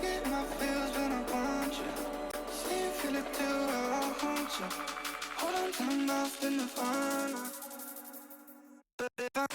I get my feels when I want you. See you feel it too, I'll haunt you. Hold on to my mouth in the fun. But if I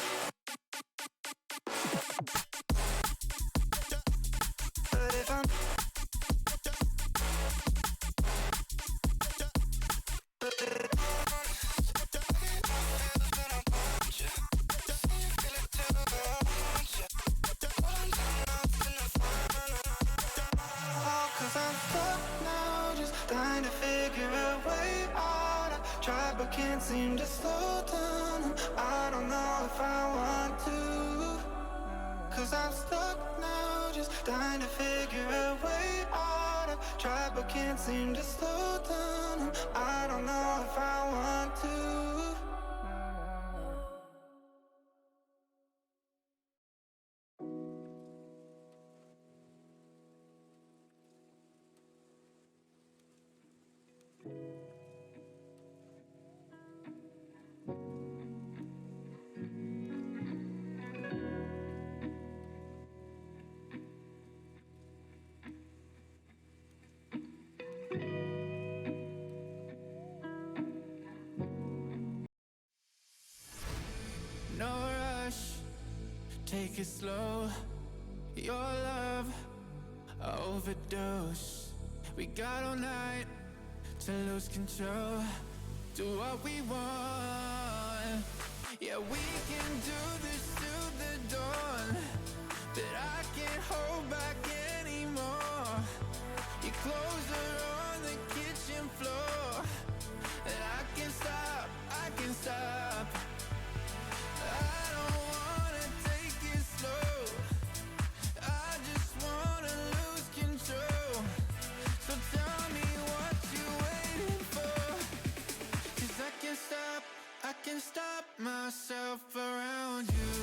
but can't seem to slow down. I don't know if I want to, 'cause I'm stuck now, just trying to figure a way out. I've tried but can't seem to slow down. I don't know if I want to. No rush, take it slow. Your love, a overdose. We got all night to lose control. Do what we want. Yeah, we can do this till the dawn. But I can't hold back anymore. Your clothes are on the kitchen floor, and I can't stop, I can't stop. I don't wanna take it slow, I just wanna lose control. So tell me what you're waiting for, 'cause I can't stop myself around you.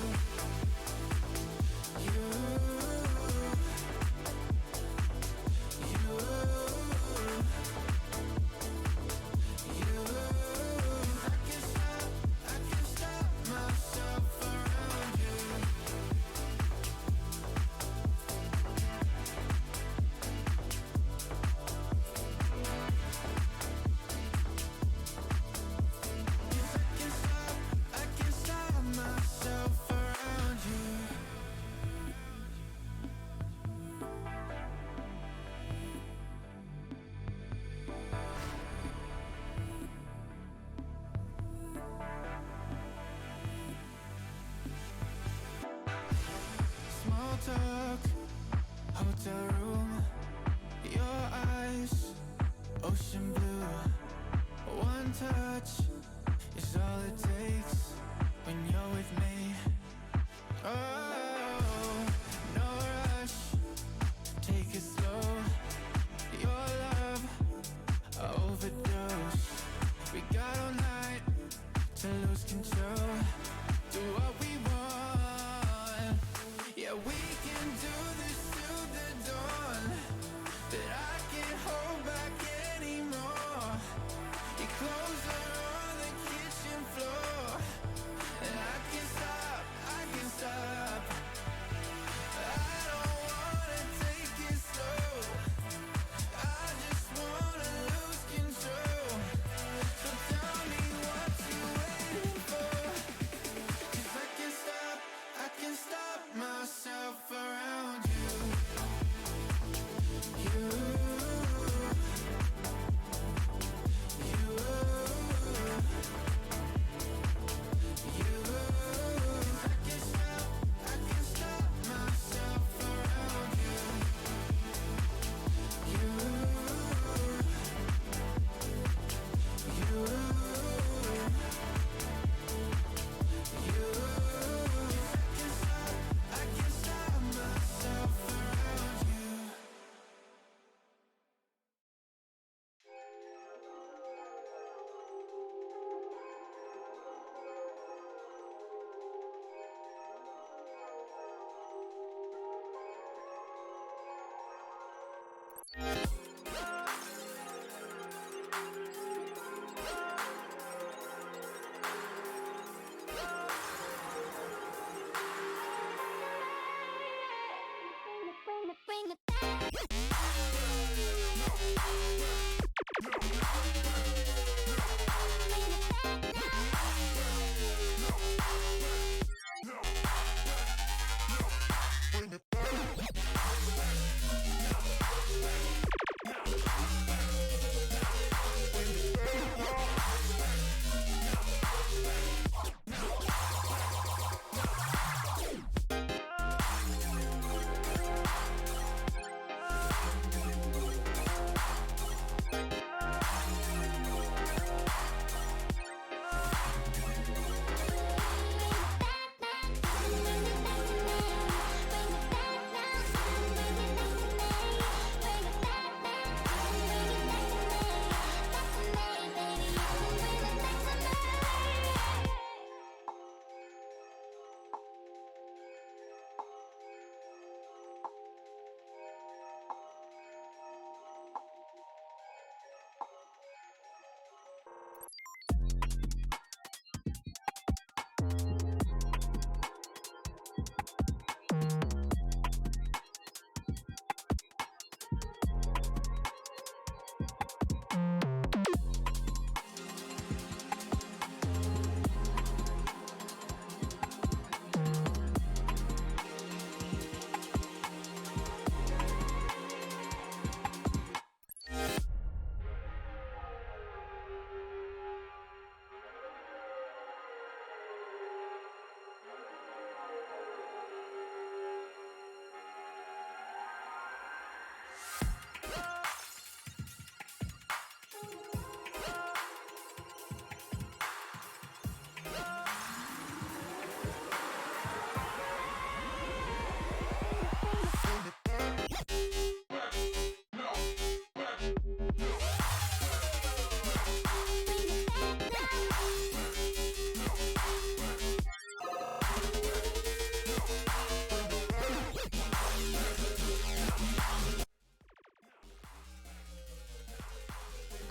Small talk, hotel room, your eyes, ocean blue. One touch is all it takes when you're with me. Oh, no rush, take it slow. Your love, a overdose. We got all night to lose control. Do what we want. Yeah, we can do this till the dawn. But I can't hold back anymore. Your clothes are on the kitchen floor, and I can't stop, I can't stop.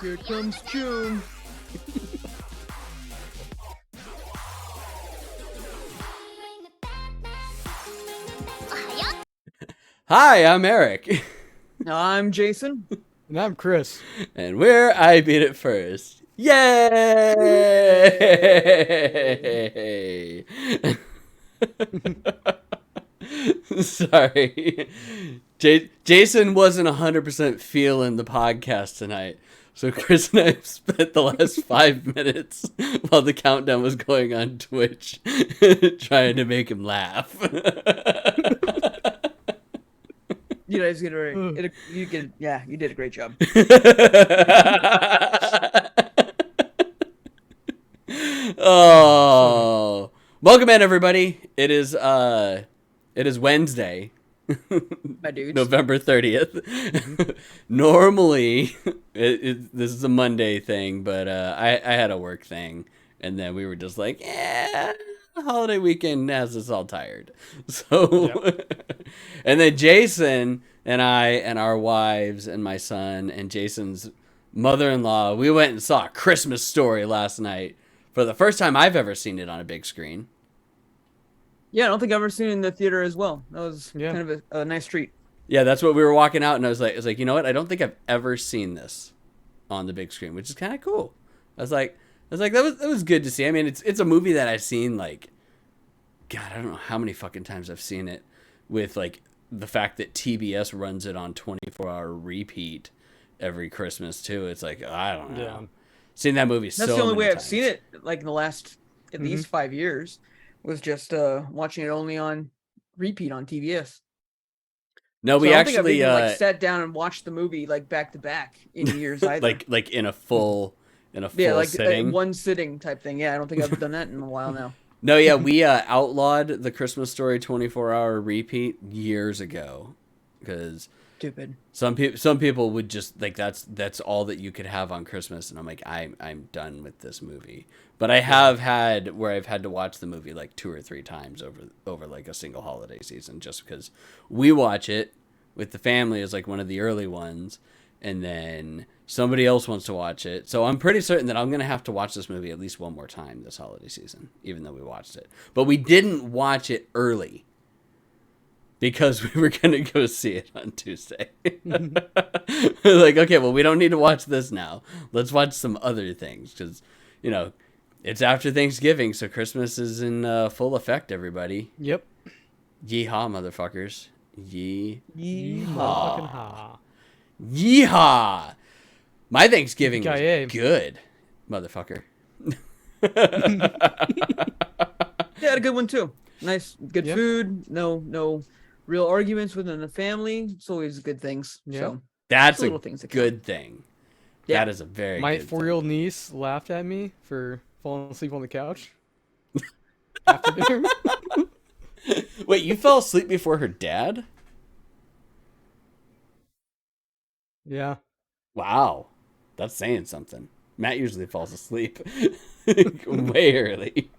Here comes June. Hi, I'm Eric. I'm Jason. And I'm Chris. And we're I Beat It First. Yay! Sorry. Jason wasn't 100% feeling the podcast tonight. So Chris and I spent the last 5 minutes while the countdown was going on Twitch trying to make him laugh. You guys did you did a great job. Oh, welcome in, everybody. It is Wednesday, My dudes. November 30th. Normally, this is a Monday thing, but I had a work thing, and then we were just like, holiday weekend has us all tired. So, yep. And then Jason and I and our wives and my son and Jason's mother-in-law, we went and saw A Christmas Story last night for the first time I've ever seen it on a big screen. Yeah, I don't think I've ever seen it in the theater as well. That was kind of a nice treat. Yeah, that's what we were walking out, and I was like, you know what? I don't think I've ever seen this on the big screen, which is kind of cool. I was like, that was good to see. I mean, it's a movie that I've seen, like, God, I don't know how many fucking times I've seen it, with like the fact that TBS runs it on 24-hour repeat every Christmas too. It's like, I don't know. Yeah. Seen that movie so many times. That's the only way I've seen it, like in the last at least 5 years, was just watching it only on repeat on TBS. No, we actually think I've even, like, sat down and watched the movie like back to back in years either. like in a full like sitting. One sitting type thing. Yeah, I don't think I've done that in a while now. No, yeah, we outlawed the Christmas Story 24-hour repeat years ago, because stupid. Some people would just like that's all that you could have on Christmas, and I'm like, I'm done with this movie. But I have had where I've had to watch the movie like 2 or 3 times over like a single holiday season, just because we watch it with the family as like one of the early ones, and then somebody else wants to watch it. So I'm pretty certain that I'm going to have to watch this movie at least one more time this holiday season, even though we watched it. But we didn't watch it early. because we were going to go see it on Tuesday. Like, okay, well, we don't need to watch this now. Let's watch some other things because, it's after Thanksgiving, so Christmas is in full effect, everybody. Yep. Yeehaw, motherfuckers. Motherfucking ha. Yeehaw! My Thanksgiving was Yippee-ki-yay. good, motherfucker. Yeah, had a good one too. Nice, good Yeah. food. No real arguments within the family. It's always good things. Yeah. So That's Just a little things that count. good thing. Yeah. That is a very My good 4-year-old niece laughed at me for falling asleep on the couch. After dinner. thing. Wait, you fell asleep before her dad? Yeah. Wow. That's saying something. Matt usually falls asleep way early.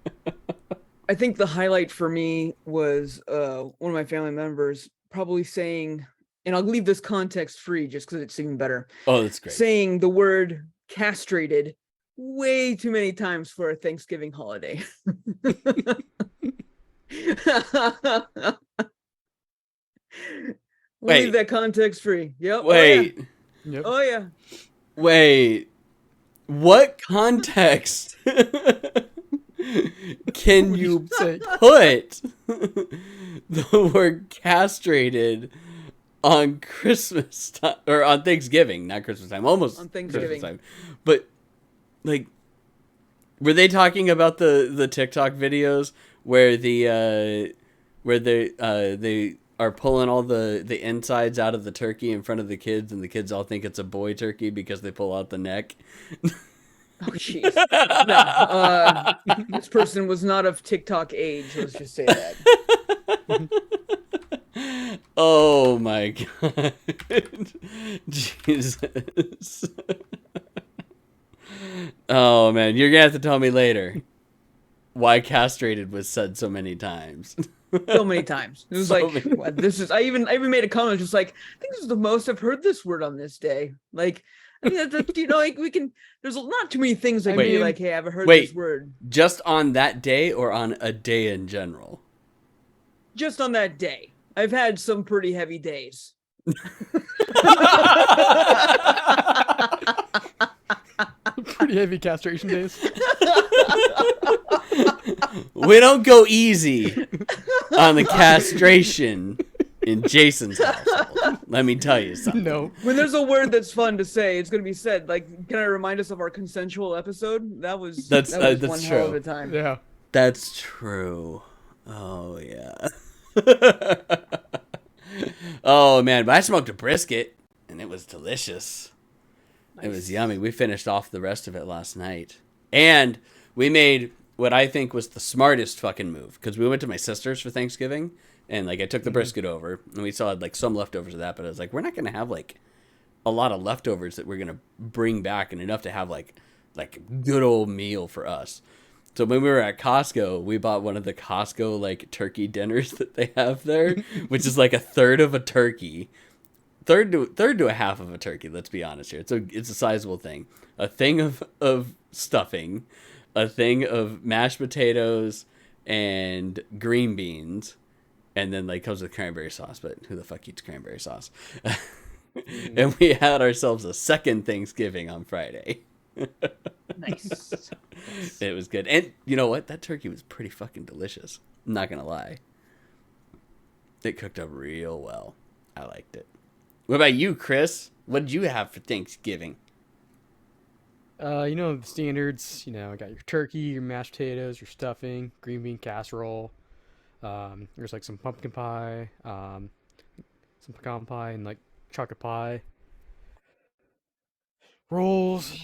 I think the highlight for me was one of my family members probably saying, and I'll leave this context free just because it's even better, Oh, that's great. saying the word castrated way too many times for a Thanksgiving holiday. Wait. Leave that context free. Yep. Wait. Yep. Oh yeah. Wait. What context can you Say, put the word castrated on Christmas time or on Thanksgiving, not Christmas time, almost On Thanksgiving. Christmas time. But like, were they talking about the TikTok videos where where they are pulling all the insides out of the turkey in front of the kids, and the kids all think it's a boy turkey because they pull out the neck? Oh jeez. No, this person was not of TikTok age. Let's just say that. Oh my god. Jesus. Oh man, you're gonna have to tell me later why castrated was said so many times. So many times. It was So like, many. what, this is. I even made a comment just like, I think this is the most I've heard this word on this day. Like, I mean, like we can. There's not too many things I can be mean, like, hey, I've heard wait. this word Just on that day or on a day in general? just on that day. I've had some pretty heavy days. pretty heavy castration days. We don't go easy on the castration in Jason's household. Let me tell you something. No. When there's a word that's fun to say, it's going to be said. Like, can I remind us of our consensual episode? That was That's one true. hell of a time. Yeah. That's true. Oh yeah. Oh man, but I smoked a brisket and it was delicious. It was yummy. We finished off the rest of it last night. And we made what I think was the smartest fucking move, because we went to my sister's for Thanksgiving, and like I took the brisket over, and we still had like some leftovers of that, but I was like, we're not gonna have like a lot of leftovers that we're gonna bring back, and enough to have like a good old meal for us. So when we were at Costco, we bought one of the Costco like turkey dinners that they have there, which is like a third of a turkey, third to a half of a turkey. Let's be honest here. It's a sizable thing. A thing of stuffing, a thing of mashed potatoes and green beans, and then like comes with cranberry sauce. But who the fuck eats cranberry sauce? And we had ourselves a second Thanksgiving on Friday. Nice. It was good. And you know what? That turkey was pretty fucking delicious. I'm not going to lie. It cooked up real well. I liked it. What about you, Chris? What did you have for Thanksgiving? The standards, got your turkey, your mashed potatoes, your stuffing, green bean casserole. There's like some pumpkin pie, some pecan pie, and like chocolate pie. Rolls,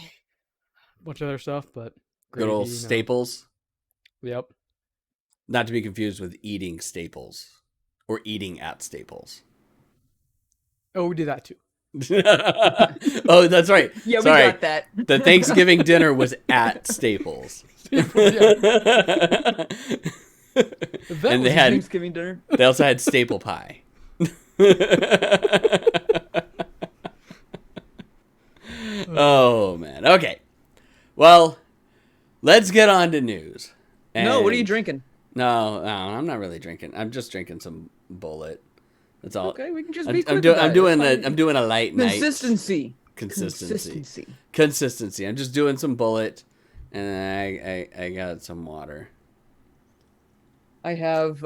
a bunch of other stuff, but Good old gravy, Staples. Yep. Not to be confused with eating Staples or eating at Staples. Oh, we did that too. Oh, that's right. Yeah, Sorry. we got that. The Thanksgiving dinner was at Staples. That And they was had Thanksgiving dinner. they also had staple pie. Oh man. Okay. Well, let's get on to news. No, what are you And- drinking? No, I'm not really drinking. I'm just drinking some Bullet. That's all. Okay, we can just I'm, be I'm, quick do, about I'm it. doing It's a fine. I'm doing a light night. Consistency. Consistency. I'm just doing some bullet, and I got some water. I have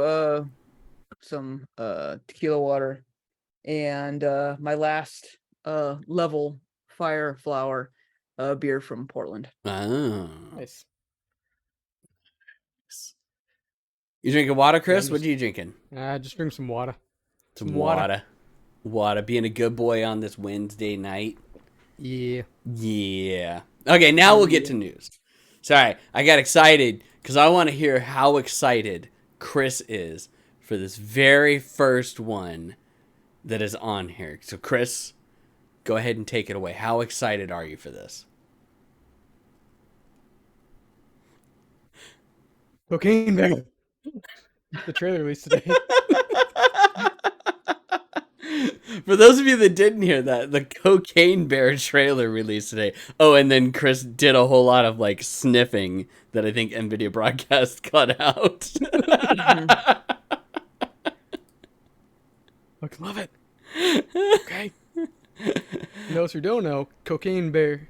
some tequila water and my last level fire flower beer from Portland. Oh. Nice. You drinking water, Yeah, Chris? What are you drinking? Just drink some water. Some water. Water. Being a good boy on this Wednesday night. Yeah. Yeah. Okay, now we'll get to news. Sorry, I got excited because I want to hear how excited Chris is for this very first one that is on here. So, Chris, go ahead and take it away. How excited are you for this? Cocaine Bear. The trailer released today. For those of you that didn't hear that, the Cocaine Bear trailer released today. Oh, and then Chris did a whole lot of like sniffing that I think NVIDIA broadcast cut out. Fucking love it. Okay. Those who don't know, Cocaine Bear,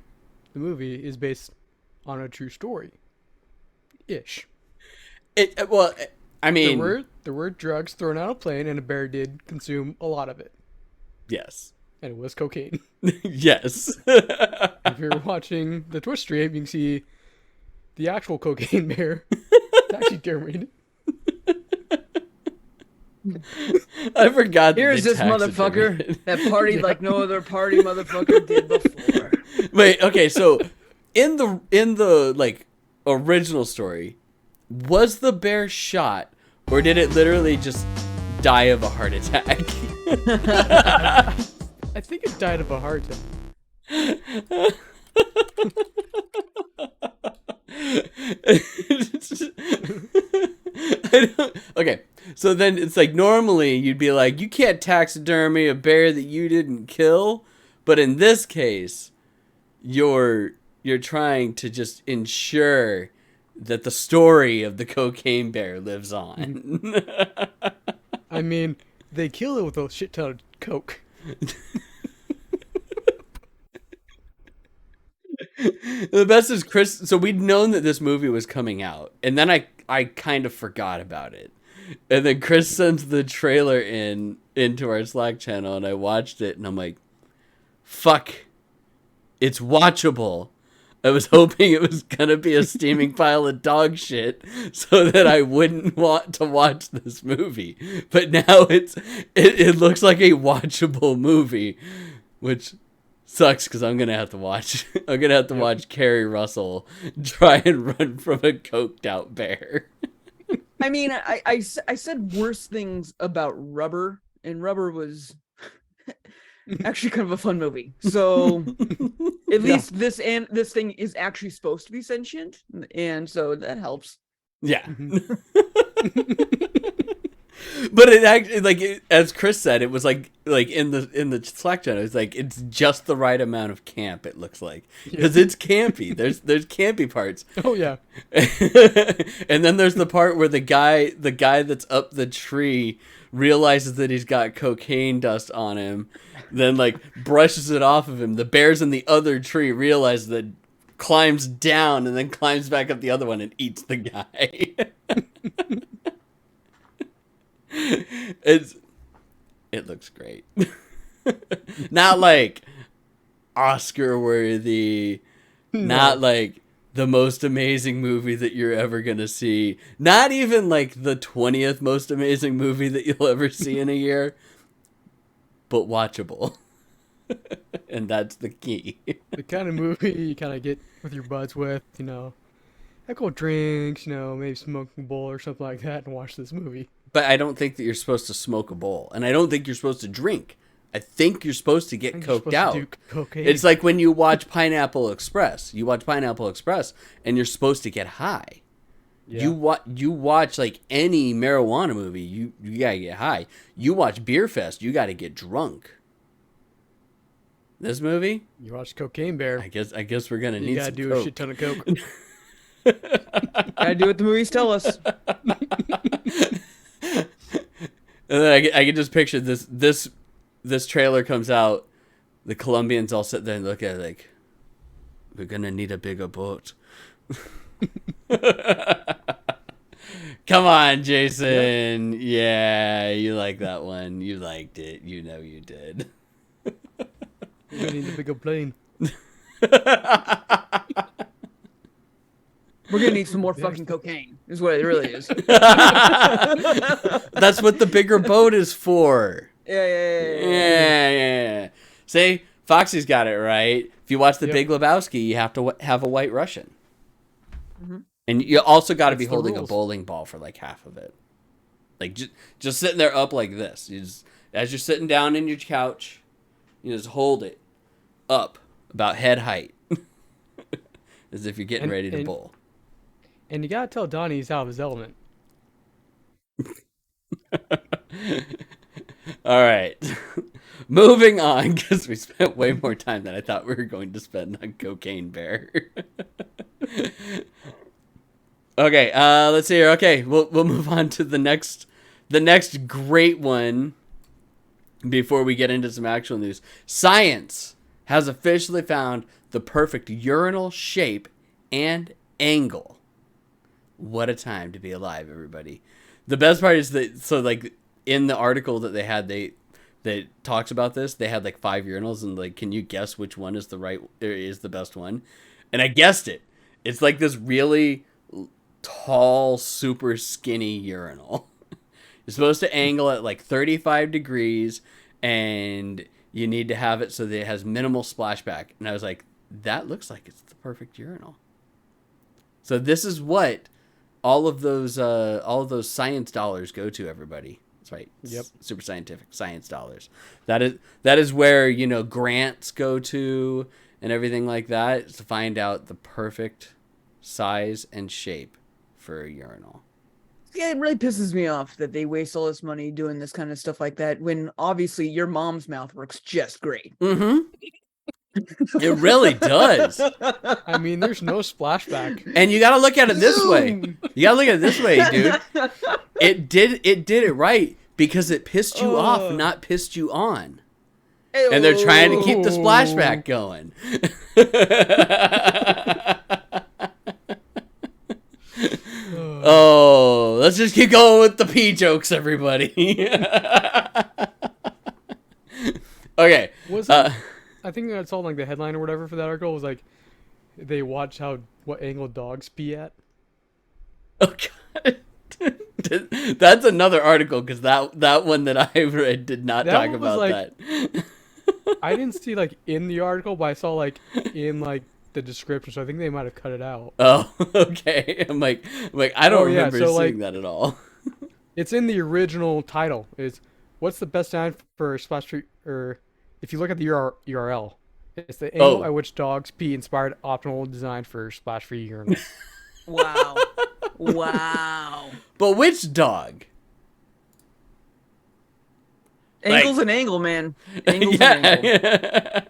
the movie, is based on a true story. Ish. Well, I mean, There were drugs thrown out of a plane, and a bear did consume a lot of it, yes. and it was cocaine. Yes. If you're watching the Twitch stream, you can see the actual cocaine bear taxidermied. I forgot. Here's this motherfucker that partied like no other party motherfucker did before. Wait, okay, so in the like original story, was the bear shot or did it literally just die of a heart attack? I think it died of a heart attack. Okay, so then it's like normally you'd be like, you can't taxidermy a bear that you didn't kill, but in this case, you're trying to just ensure that the story of the cocaine bear lives on. I mean, they kill it with a shit ton of coke. The best is Chris. So we'd known that this movie was coming out, and then I kind of forgot about it, and then Chris sends the trailer into our Slack channel, and I watched it, and I'm like, "Fuck, it's watchable." I was hoping it was gonna be a steaming pile of dog shit, so that I wouldn't want to watch this movie. But now it looks like a watchable movie, which sucks because I'm gonna have to watch. I'm gonna have to watch Carrie Russell try and run from a coked out bear. I mean, I said worse things about Rubber, and Rubber was actually kind of a fun movie. So at least this thing is actually supposed to be sentient, and so that helps. Yeah. But it actually, as Chris said, it was like in the Slack channel, it's like it's just the right amount of camp. It looks like because it's campy. There's campy parts. Oh yeah. And then there's the part where the guy that's up the tree realizes that he's got cocaine dust on him, then like brushes it off of him. The bears in the other tree realize that, climbs down, and then climbs back up the other one and eats the guy. It looks great. Not like Oscar worthy, not like the most amazing movie that you're ever gonna see, not even like the 20th most amazing movie that you'll ever see in a year, but watchable. And that's the key. The kind of movie you kind of get with your buds with, you know, have a couple drinks, you know, maybe smoke a bowl or something like that, and watch this movie. But I don't think that you're supposed to smoke a bowl, and I don't think you're supposed to drink. I think you're supposed to get coked out. Cocaine. It's like when you watch Pineapple Express. You watch Pineapple Express, and you're supposed to get high. Yeah. You watch like any marijuana movie, you gotta get high. You watch Beer Fest, you gotta get drunk. This movie, You watch Cocaine Bear. I guess we're gonna You need gotta some do coke. a shit ton of coke. Gotta do what the movies tell us. And then I can just picture this trailer comes out. The Colombians all sit there and look at it like, we're gonna need a bigger boat. Come on, Jason. Yeah, you like that one. You liked it. You know you did. We're gonna need a bigger plane. We're gonna need some more fucking cocaine. Is what it really is. That's what the bigger boat is for. Yeah. Yeah. See, Foxy's got it right. If you watch The Yep. Big Lebowski, you have to have a white Russian. And you also got to be That's the holding a rules. bowling ball for like half of it. Like just sitting there up like this. As you're sitting down in your couch, you just hold it up about head height. As if you're getting ready to bowl. And you gotta tell Donnie he's out of his element. All right. Moving on, because we spent way more time than I thought we were going to spend on Cocaine Bear. Okay, let's see here. Okay, we'll move on to the next great one before we get into some actual news. Science has officially found the perfect urinal shape and angle. What a time to be alive, everybody. The best part is that, so like in the article that they had, that talks about this, they had like 5 urinals and like, can you guess which one is the best one? And I guessed it. It's like this really tall, super skinny urinal. You're supposed to angle at like 35 degrees and you need to have it so that it has minimal splashback. And I was like, that looks like it's the perfect urinal. So this is what all of those science dollars go to, everybody. That's right. Yep. Super scientific science dollars. That is where, you know, grants go to and everything like that, to find out the perfect size and shape for a urinal. Yeah, it really pisses me off that they waste all this money doing this kind of stuff like that when obviously your mom's mouth works just great. Mm-hmm. It really does. I mean, there's no splashback. And you gotta look at it this way. You gotta look at it this way, dude. It did it right because it pissed you off, not pissed you on. And they're trying to keep the splashback going. Oh, let's just keep going with the pee jokes, everybody. Okay. Was it? I think that's all like the headline or whatever for that article was like, they watch what angle dogs pee at. Oh God. That's another article, because that one that I read did not That talk one was about like- that. I didn't see like in the article, but I saw like in like the description, so I think they might have cut it out. Oh, okay. I'm like I don't Oh, yeah, remember so, seeing like- that at all. It's in the original title. It's what's the best time for splash tree, or if you look at the URL, it's the angle at which dogs pee inspired optimal design for splash-free urinal. Wow. Wow. But which dog? Angle's an angle, man. Angle's an angle. Yeah.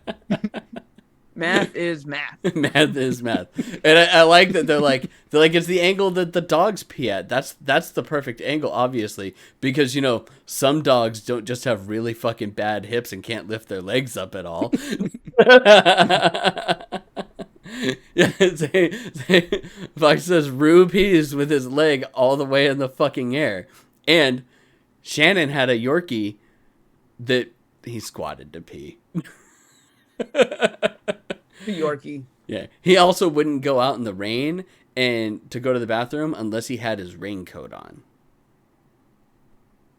Math is math. Math is math. And I like that they're like it's the angle that the dogs pee at. That's the perfect angle, obviously, because, you know, some dogs don't just have really fucking bad hips and can't lift their legs up at all. Yeah, Fox says Rue pees with his leg all the way in the fucking air. And Shannon had a Yorkie that he squatted to pee. Yorkie. Yeah. He also wouldn't go out in the rain and to go to the bathroom unless he had his raincoat on.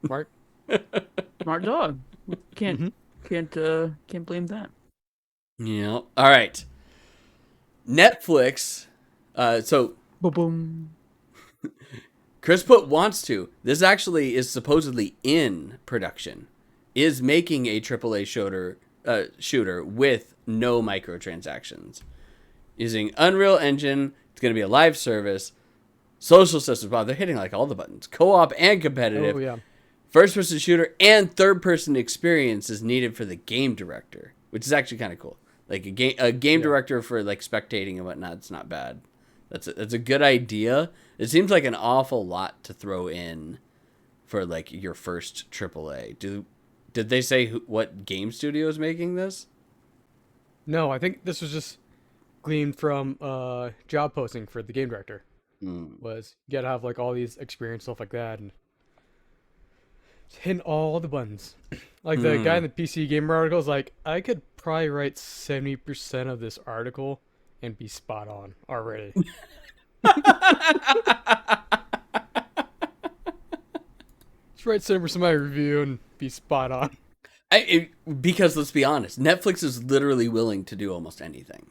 Mark? Smart dog. Can't blame that. Yeah. All right. Netflix. So Boom. Chris Put wants to. This actually is supposedly in production. Is making a AAA shooter with no microtransactions. Using Unreal Engine. It's going to be a live service. Social systems. Wow, they're hitting like all the buttons. Co-op and competitive. Oh yeah. First-person shooter and third-person experience is needed for the game director, which is actually kind of cool. Like a game director for like spectating and whatnot. It's not bad. That's a good idea. It seems like an awful lot to throw in for like your first AAA. Did they say what game studio is making this? No, I think this was just gleaned from job posting for the game director. Hmm. Was you gotta have like all these experience stuff like that and hitting all the buttons. Like the guy in the PC Gamer article is like, I could probably write 70% of this article and be spot on already. Just write 70% of my review and be spot on. Because let's be honest, Netflix is literally willing to do almost anything.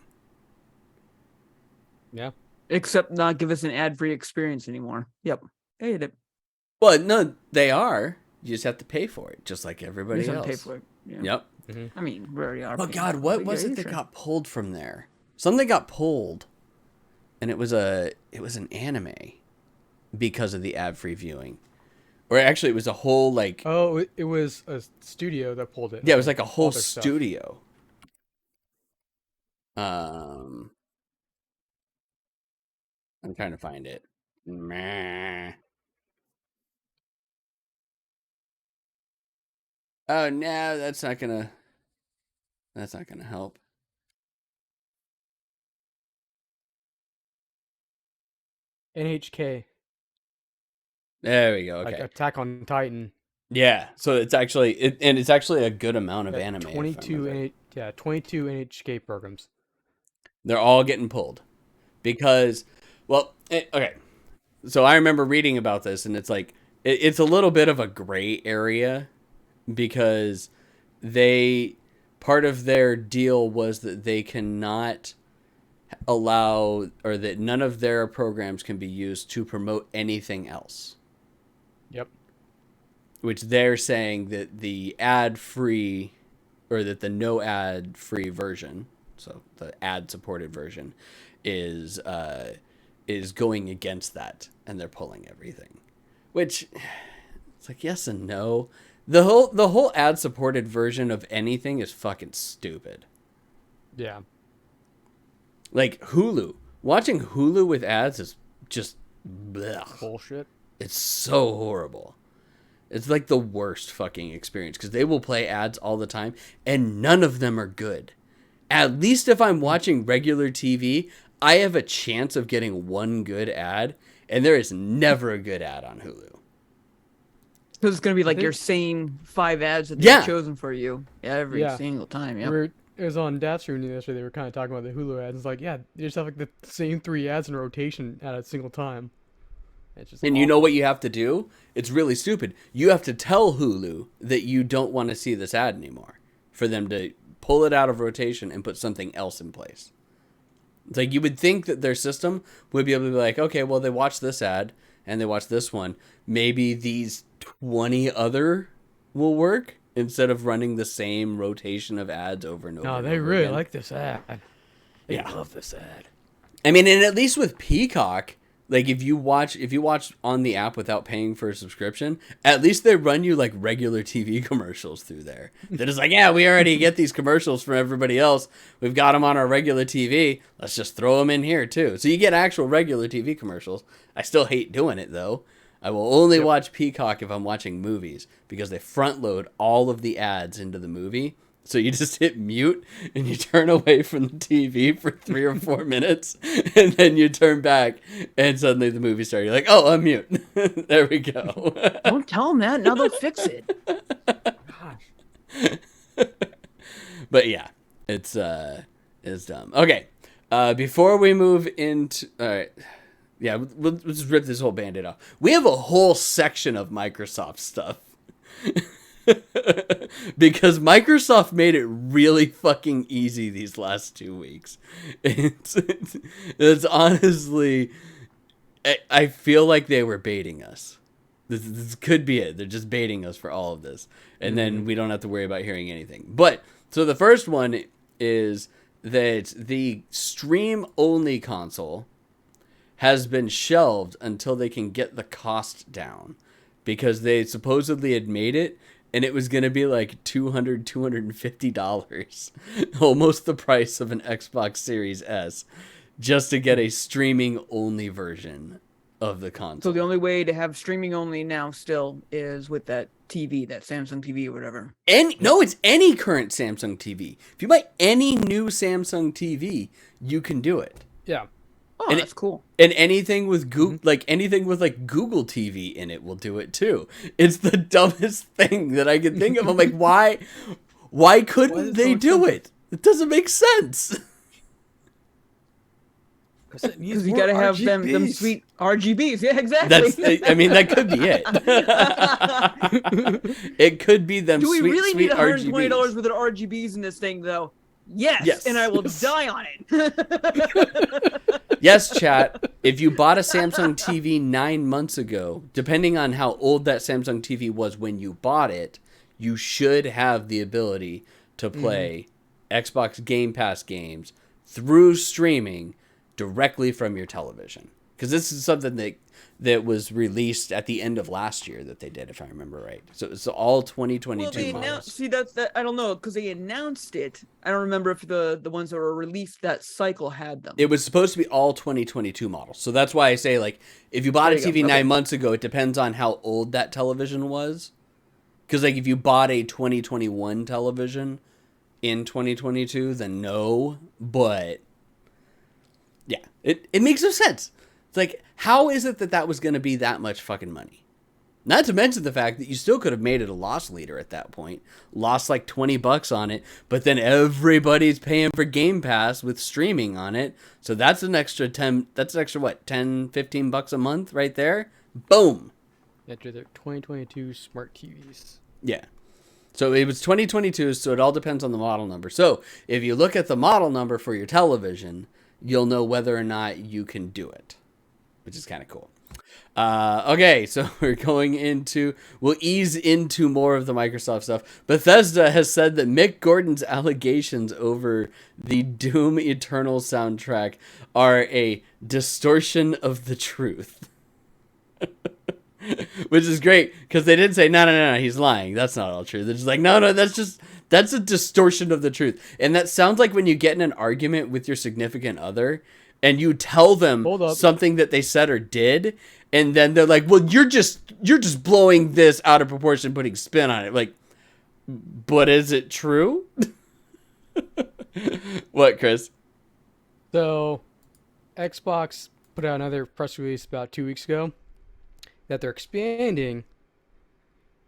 Yeah. Except not give us an ad-free experience anymore. Yep. I hate it. Well, no, they are. You just have to pay for it, just like everybody We just else. have to pay for it. Yeah. Yep. I mean, we already are. Oh paying God, for it, what but was yeah, it that sure. got pulled from there? Something got pulled, and it was an anime because of the ad-free viewing, or actually, it was a whole like Oh, it was a studio that pulled it. yeah, it was like a whole all their stuff. studio. I'm trying to find it. Meh. Oh no, that's not gonna help. NHK, There we go. like Okay. Attack on Titan. Yeah. So it's actually it's actually a good amount of Yeah, anime. if I'm 22 right. 22 NHK programs. They're all getting pulled because, well, okay. So I remember reading about this, and it's like it's a little bit of a gray area because part of their deal was that they cannot allow, or that none of their programs can be used to promote anything else. Yep. Which they're saying that the ad free, or that the no ad free version, so the ad supported version, is going against that, and they're pulling everything. Which it's like yes and no. The whole ad supported version of anything is fucking stupid. Yeah. Like Hulu. Watching Hulu with ads is just blech. Bullshit. It's so horrible. It's like the worst fucking experience because they will play ads all the time and none of them are good. At least if I'm watching regular TV, I have a chance of getting one good ad, and there is never a good ad on Hulu. So it's gonna be like think- your same 5 ads that Yeah. they've chosen for you every Yeah. single time. We Yeah. were, it was on Dad's Room yesterday. They were kind of talking about the Hulu ads. It's like, yeah, you just have like the same 3 ads in rotation at a single time. It's just And you know what you have to do? It's really stupid. You have to tell Hulu that you don't want to see this ad anymore for them to pull it out of rotation and put something else in place. It's like you would think that their system would be able to be like, okay, well, they watched this ad and they watched this one. Maybe these 20 other will work instead of running the same rotation of ads over and over. No, and they over really again. like this ad. They Yeah. love this ad. I mean, and at least with Peacock, like if you watch on the app without paying for a subscription, at least they run you like regular TV commercials through there. They're just like, yeah, we already get these commercials from everybody else. We've got them on our regular TV. Let's just throw them in here too. So you get actual regular TV commercials. I still hate doing it though. I will only watch Peacock if I'm watching movies because they front load all of the ads into the movie. So you just hit mute and you turn away from the TV for 3 or 4 minutes, and then you turn back, and suddenly the movie starts. You're like, "Oh, unmute." There we go. Don't tell them that. Now they'll fix it. Gosh. But yeah, it's dumb. Okay, before we move into all right, yeah, we'll just rip this whole Band-Aid off. We have a whole section of Microsoft stuff. Because Microsoft made it really fucking easy these last 2 weeks. It's honestly, I feel like they were baiting us. This could be it. They're just baiting us for all of this. And then we don't have to worry about hearing anything. But, so the first one is that the stream-only console has been shelved until they can get the cost down. Because they supposedly had made it, and it was going to be like $250, almost the price of an Xbox Series S, just to get a streaming-only version of the console. So the only way to have streaming only now still is with that TV, that Samsung TV or whatever. No, it's any current Samsung TV. If you buy any new Samsung TV, you can do it. Yeah. Oh, And that's cool. And anything with Google, like anything with like Google TV in it will do it too. It's the dumbest thing that I can think of. I'm like, why couldn't they do it? It doesn't make sense. Because you gotta have them sweet RGBs. Yeah, exactly. I mean, that could be it. It could be them. Do we sweet, really sweet need $120 RGBs. worth of RGBs in this thing, though? Yes. Yes. And I will die on it. Yes, chat. If you bought a Samsung TV 9 months ago, depending on how old that Samsung TV was when you bought it, you should have the ability to play Xbox Game Pass games through streaming directly from your television. Because this is something that was released at the end of last year that they did, if I remember right. So it's all 2022 Well, they models. announced. See, that I don't know, because they announced it. I don't remember if the ones that were released that cycle had them. It was supposed to be all 2022 models. So that's why I say, like, if you bought a There you TV go. 9 Okay. months ago, it depends on how old that television was. Because, like, if you bought a 2021 television in 2022, then no. But, yeah, it makes no sense. It's like, how is it that was going to be that much fucking money? Not to mention the fact that you still could have made it a loss leader at that point. Lost like $20 on it, but then everybody's paying for Game Pass with streaming on it. So that's an extra 10, that's an extra what, 10, 15 bucks a month right there? Boom. Enter their 2022 smart TVs. Yeah. So it was 2022, so it all depends on the model number. So if you look at the model number for your television, you'll know whether or not you can do it, which is kind of cool. Okay, so we'll ease into more of the Microsoft stuff. Bethesda has said that Mick Gordon's allegations over the Doom Eternal soundtrack are a distortion of the truth. Which is great, because they didn't say, no, he's lying. That's not all true. They're just like, no, that's a distortion of the truth. And that sounds like when you get in an argument with your significant other, and you tell them something that they said or did, and then they're like, well, you're just blowing this out of proportion, putting spin on it. Like, but is it true? What, Chris? So, Xbox put out another press release about 2 weeks ago that they're expanding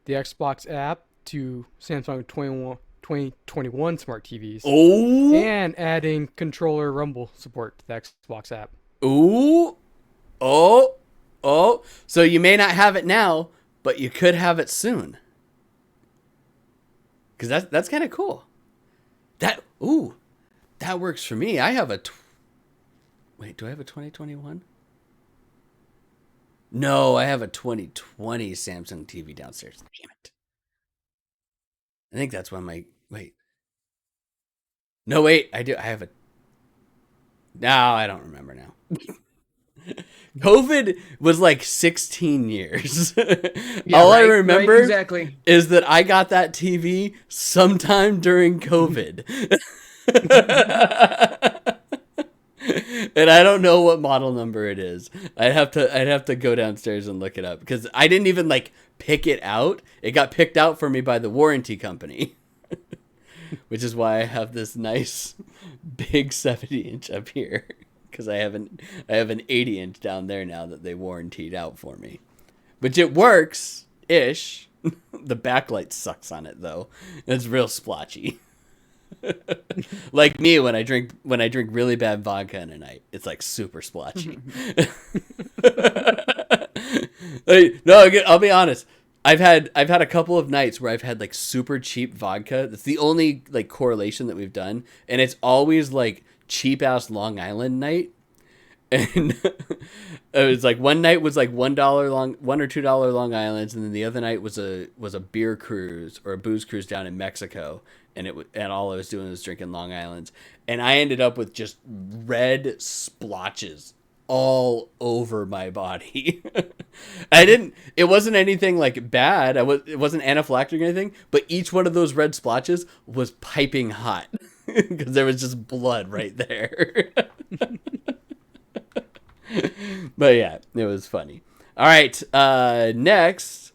the Xbox app to Samsung 2021 smart TVs. Oh. And adding controller rumble support to the Xbox app. Ooh. Oh. So you may not have it now, but you could have it soon. Because that's kind of cool. That works for me. I have a... Wait, do I have a 2021? No, I have a 2020 Samsung TV downstairs. Damn it. I think that's when wait. No, wait, I do. I have a... No, I don't remember now. COVID was like 16 years. Yeah, All I right, remember right, exactly. is that I got that TV sometime during COVID. And I don't know what model number it is. I'd have to go downstairs and look it up, because I didn't even like pick it out. It got picked out for me by the warranty company. Which is why I have this nice big 70-inch up here, because I have an 80-inch down there now that they warrantied out for me. Which it works ish. The backlight sucks on it though. It's real splotchy. Like me when I drink really bad vodka in a night. It's like super splotchy. No, I'll be honest. I've had a couple of nights where I've had like super cheap vodka. That's the only like correlation that we've done, and it's always like cheap ass Long Island night. And it was like one night was like $1 or $2 Long Islands, and then the other night was a beer cruise or a booze cruise down in Mexico, and all I was doing was drinking Long Islands, and I ended up with just red splotches all over my body. It wasn't anything like bad. It wasn't anaphylactic or anything, but each one of those red splotches was piping hot because there was just blood right there. But yeah, it was funny. All right, next.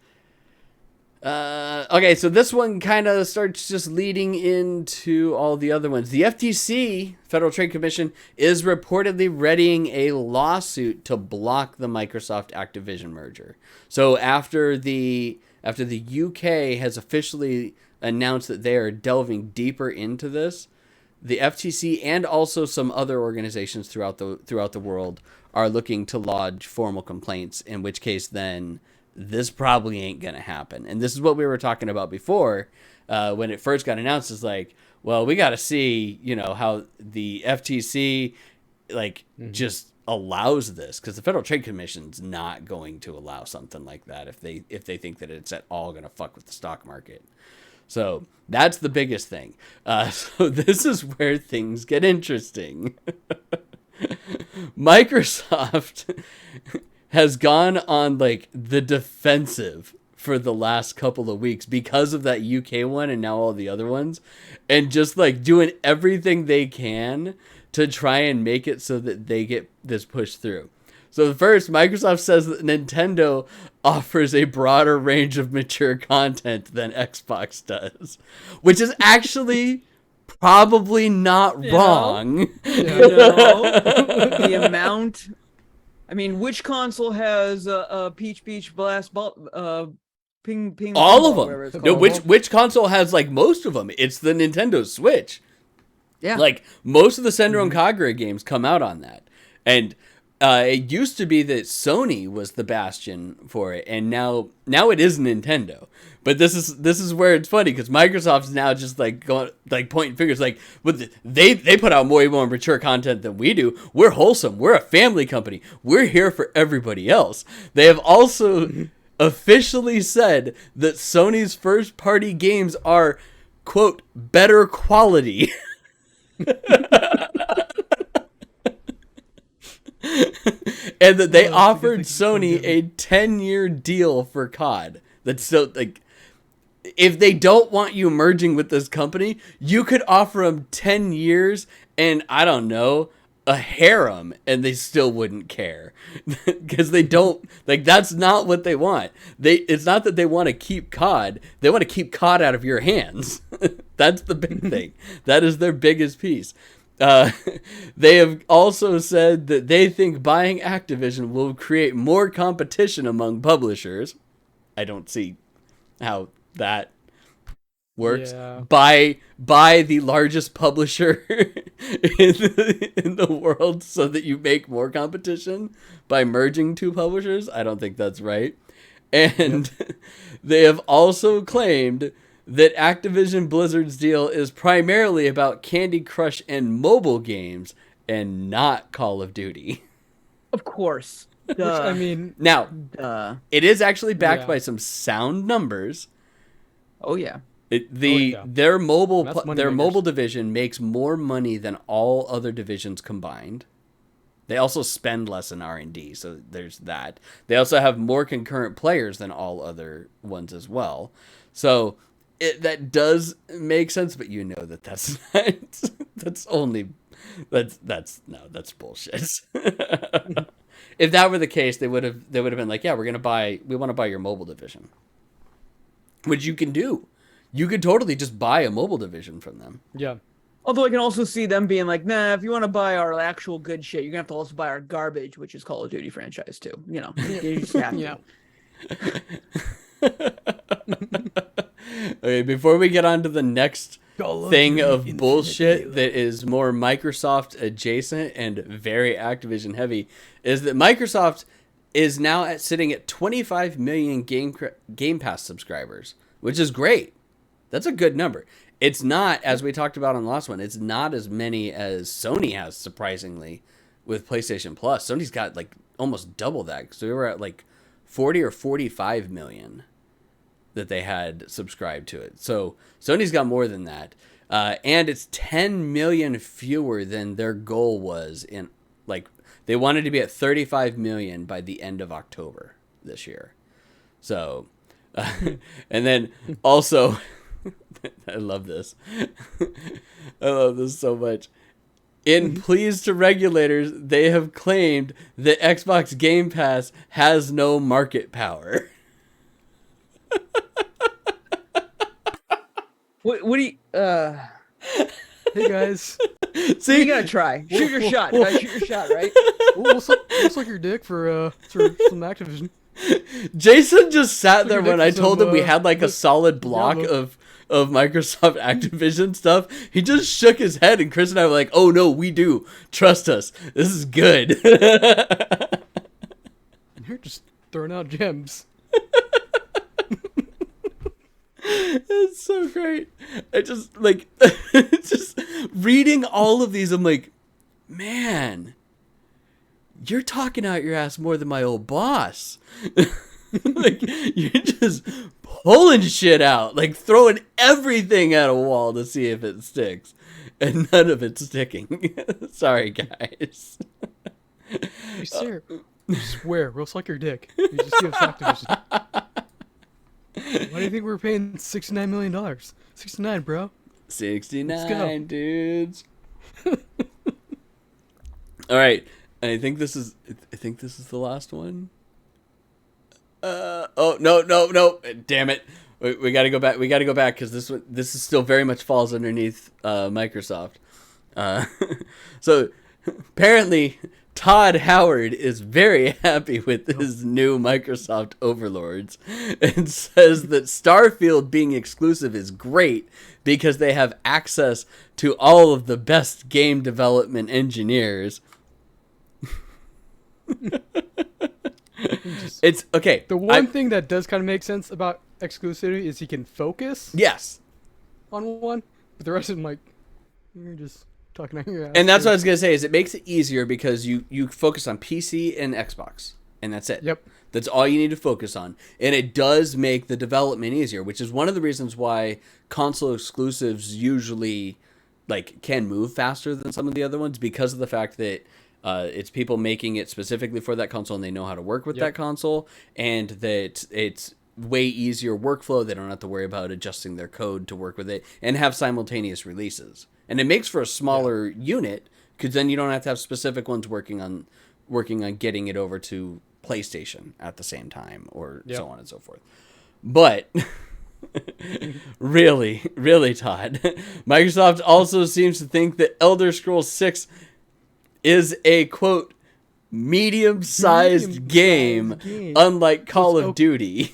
Okay, so this one kind of starts just leading into all the other ones. The FTC, Federal Trade Commission, is reportedly readying a lawsuit to block the Microsoft Activision merger. So after the UK has officially announced that they are delving deeper into this, the FTC and also some other organizations throughout the world are looking to lodge formal complaints, in which case then this probably ain't gonna happen. And this is what we were talking about before, when it first got announced. Is like, well, we got to see, how the FTC just allows this, because the Federal Trade Commission's not going to allow something like that if they think that it's at all gonna fuck with the stock market. So that's the biggest thing. So this is where things get interesting. Microsoft has gone on the defensive for the last couple of weeks because of that UK one and now all the other ones, and just doing everything they can to try and make it so that they get this pushed through. So first, Microsoft says that Nintendo offers a broader range of mature content than Xbox does, which is actually probably not wrong. The amount. I mean, which console has a Peach Blast Ball, Ping Ping? All of whatever it's them. No, called? which console has most of them? It's the Nintendo Switch. Yeah. Most of the Senran Kagura games come out on that, and it used to be that Sony was the bastion for it, and now it is Nintendo. But this is where it's funny, because Microsoft's now just going pointing fingers, but they put out way more mature content than we do. We're wholesome. We're a family company. We're here for everybody else. They have also officially said that Sony's first party games are, quote, better quality. And that they offered Sony a 10-year deal for COD. That's so if they don't want you merging with this company, you could offer them 10 years and, I don't know, a harem, and they still wouldn't care. Because they don't, that's not what they want. It's not that they want to keep COD, they want to keep COD out of your hands. That's the big thing. That is their biggest piece. They have also said that they think buying Activision will create more competition among publishers. I don't see how that works. Yeah. Buy the largest publisher in the world so that you make more competition by merging two publishers. I don't think that's right. And they have also claimed that Activision Blizzard's deal is primarily about Candy Crush and mobile games and not Call of Duty. Of course. Which, I mean, Now, it is actually backed Yeah. by some sound numbers. Oh yeah. Their mobile That's money their makers. mobile division makes more money than all other divisions combined. They also spend less in R&D, so there's that. They also have more concurrent players than all other ones as well. So that does make sense, but that's not, that's bullshit. If that were the case, they would have been like, yeah, we want to buy your mobile division, which you can do. You could totally just buy a mobile division from them. yeah. Although I can also see them being like, nah, if you want to buy our actual good shit, you're gonna have to also buy our garbage, which is Call of Duty franchise too. You just have to. Yeah. Okay, before we get on to the next thing of bullshit that is more Microsoft adjacent and very Activision heavy, is that Microsoft is now sitting at 25 million Game Pass subscribers, which is great. That's a good number. It's not, as we talked about on the last one, it's not as many as Sony has, surprisingly, with PlayStation Plus. Sony's got almost double that. So we were at 40 or 45 million that they had subscribed to it. So Sony's got more than that. And it's 10 million fewer than their goal was in, they wanted to be at 35 million by the end of October this year. So, and then also, I love this. I love this so much. In pleas to regulators, they have claimed that Xbox Game Pass has no market power. What do you Hey guys, See, you gotta try? Shoot your shot. Gotta shoot your shot, right? we'll suck your dick for some Activision. Jason just sat there Look at when I some, told him we had like a look, solid block Diablo. of Microsoft Activision stuff. He just shook his head, and Chris and I were like, "Oh no, we do. Trust us. This is good." You're just throwing out gems. It's so great. I just like just reading all of these. I'm like, man, you're talking out your ass more than my old boss. Like, you're just pulling shit out, like throwing everything at a wall to see if it sticks, and none of it's sticking. Sorry, guys. You swear, we'll suck your dick. You just give us Activision. Why do you think we're paying $69 million? 69, bro. 69 dudes. All right, I think this is the last one. Oh no! Damn it! We got to go back. We got to go back because this is still very much falls underneath Microsoft. So apparently Todd Howard is very happy with his new Microsoft overlords and says that Starfield being exclusive is great because they have access to all of the best game development engineers. It's okay. The one thing that does kind of make sense about exclusivity is he can focus Yes. on one, but the rest of them, like, you're just talking out your ass. And that's what I was going to say is it makes it easier because you focus on PC and Xbox, and that's it. Yep. That's all you need to focus on. And it does make the development easier, which is one of the reasons why console exclusives usually like can move faster than some of the other ones because of the fact that it's people making it specifically for that console and they know how to work with that console, and that it's way easier workflow. They don't have to worry about adjusting their code to work with it and have simultaneous releases. And it makes for a smaller unit because then you don't have to have specific ones working on getting it over to PlayStation at the same time or so on and so forth. But really, Todd, Microsoft also seems to think that Elder Scrolls 6 is a quote medium-sized game, unlike Call of Duty.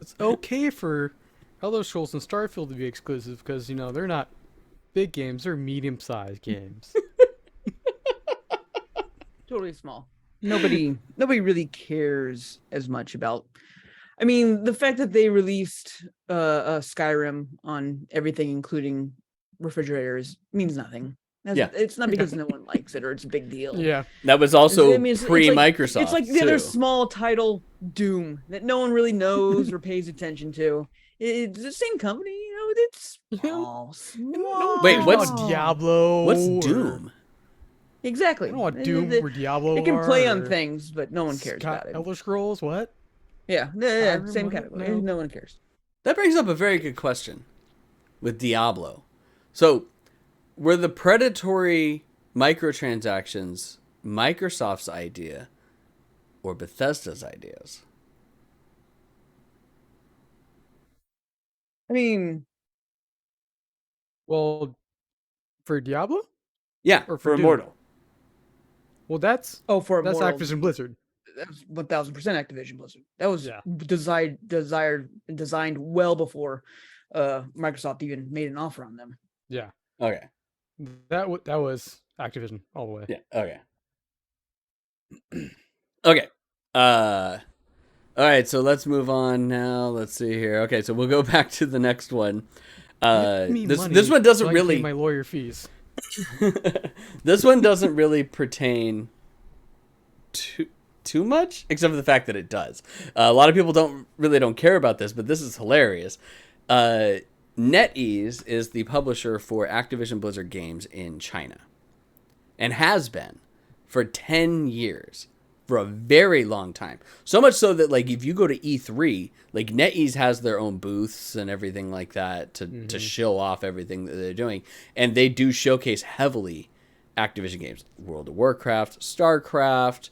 It's okay for Elder Scrolls and Starfield to be exclusive because, you know, they're not big games, they're medium-sized games. Totally small. Nobody really cares as much about. I mean, the fact that they released Skyrim on everything, including refrigerators, means nothing. It's not because no one likes it or it's a big deal. Yeah. That was also it's pre-Microsoft. It's like the other small title, Doom, that no one really knows or pays attention to. It's the same company, you know. It's small. Wait, There's what's no Diablo? What's Doom? Exactly. I don't know what Doom or Diablo It can play on or things, but no one cares about it. Elder Scrolls, what? Yeah, Skyrim, same what? category. No. No one cares. That brings up a very good question with Diablo. So, were the predatory microtransactions Microsoft's idea or Bethesda's ideas? I mean, Well, for Diablo? Yeah, Or for for Doom? Immortal. Well, that's for that's Immortal, Activision Blizzard. that was 1000% Activision Blizzard. That was Yeah. designed well before Microsoft even made an offer on them. Yeah. Okay. That was Activision all the way. Yeah. Okay. Okay. All right. So let's move on now. Let's see here. Okay. So we'll go back to the next one. Give me This money one doesn't so I can pay really. my lawyer fees. This one doesn't really pertain too much, except for the fact that it does. A lot of people don't care about this, but this is hilarious. NetEase is the publisher for Activision Blizzard games in China, and has been for 10 years. for a very long time. So much so that like if you go to E3, like NetEase has their own booths and everything like that to show off everything that they're doing, and they do showcase heavily Activision games, World of Warcraft, StarCraft,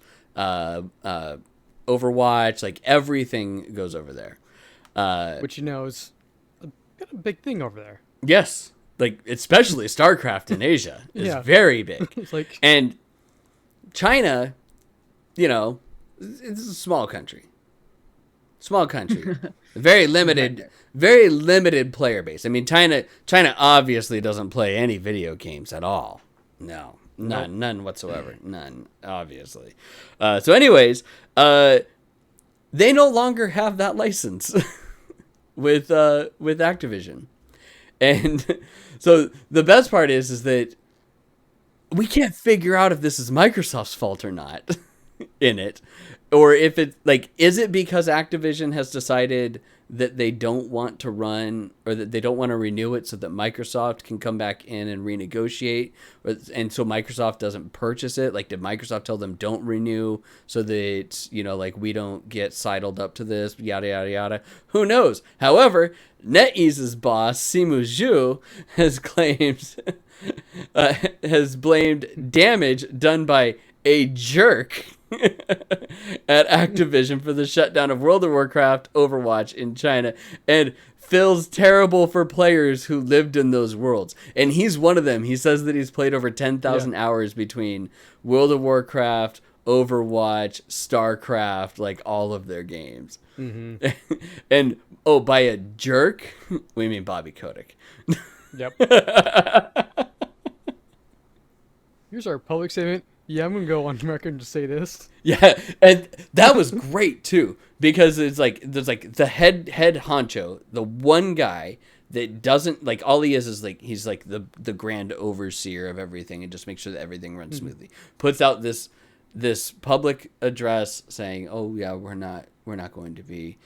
Overwatch, like everything goes over there. Which is got a big thing over there. Yes, like especially StarCraft in Asia is Yeah. very big. It's like And China, it's a small country. Very limited player base. I mean, China obviously doesn't play any video games at all. No, none whatsoever. None, obviously. So anyways, they no longer have that license with Activision. And so the best part is that we can't figure out if this is Microsoft's fault or not in it, or if it's like, is it because Activision has decided that they don't want to run, or that they don't want to renew it so that Microsoft can come back in and renegotiate, and so Microsoft doesn't purchase it? Like, did Microsoft tell them don't renew so that, like, we don't get sidled up to this, yada, yada, yada? Who knows? However, NetEase's boss, Simu Zhu, has blamed damage done by a jerk at Activision for the shutdown of World of Warcraft, Overwatch in China, and feels terrible for players who lived in those worlds. And he's one of them. He says that he's played over 10,000 hours between World of Warcraft, Overwatch, StarCraft, like all of their games. And by a jerk, we mean Bobby Kotick. Yep. Here's our public statement. Yeah, I'm gonna go on record to say this. Yeah, and that was great too, because it's like there's like the head honcho, the one guy that doesn't, like, all he is like, he's like the grand overseer of everything and just makes sure that everything runs smoothly. Puts out this public address saying, "Oh yeah, we're not going to be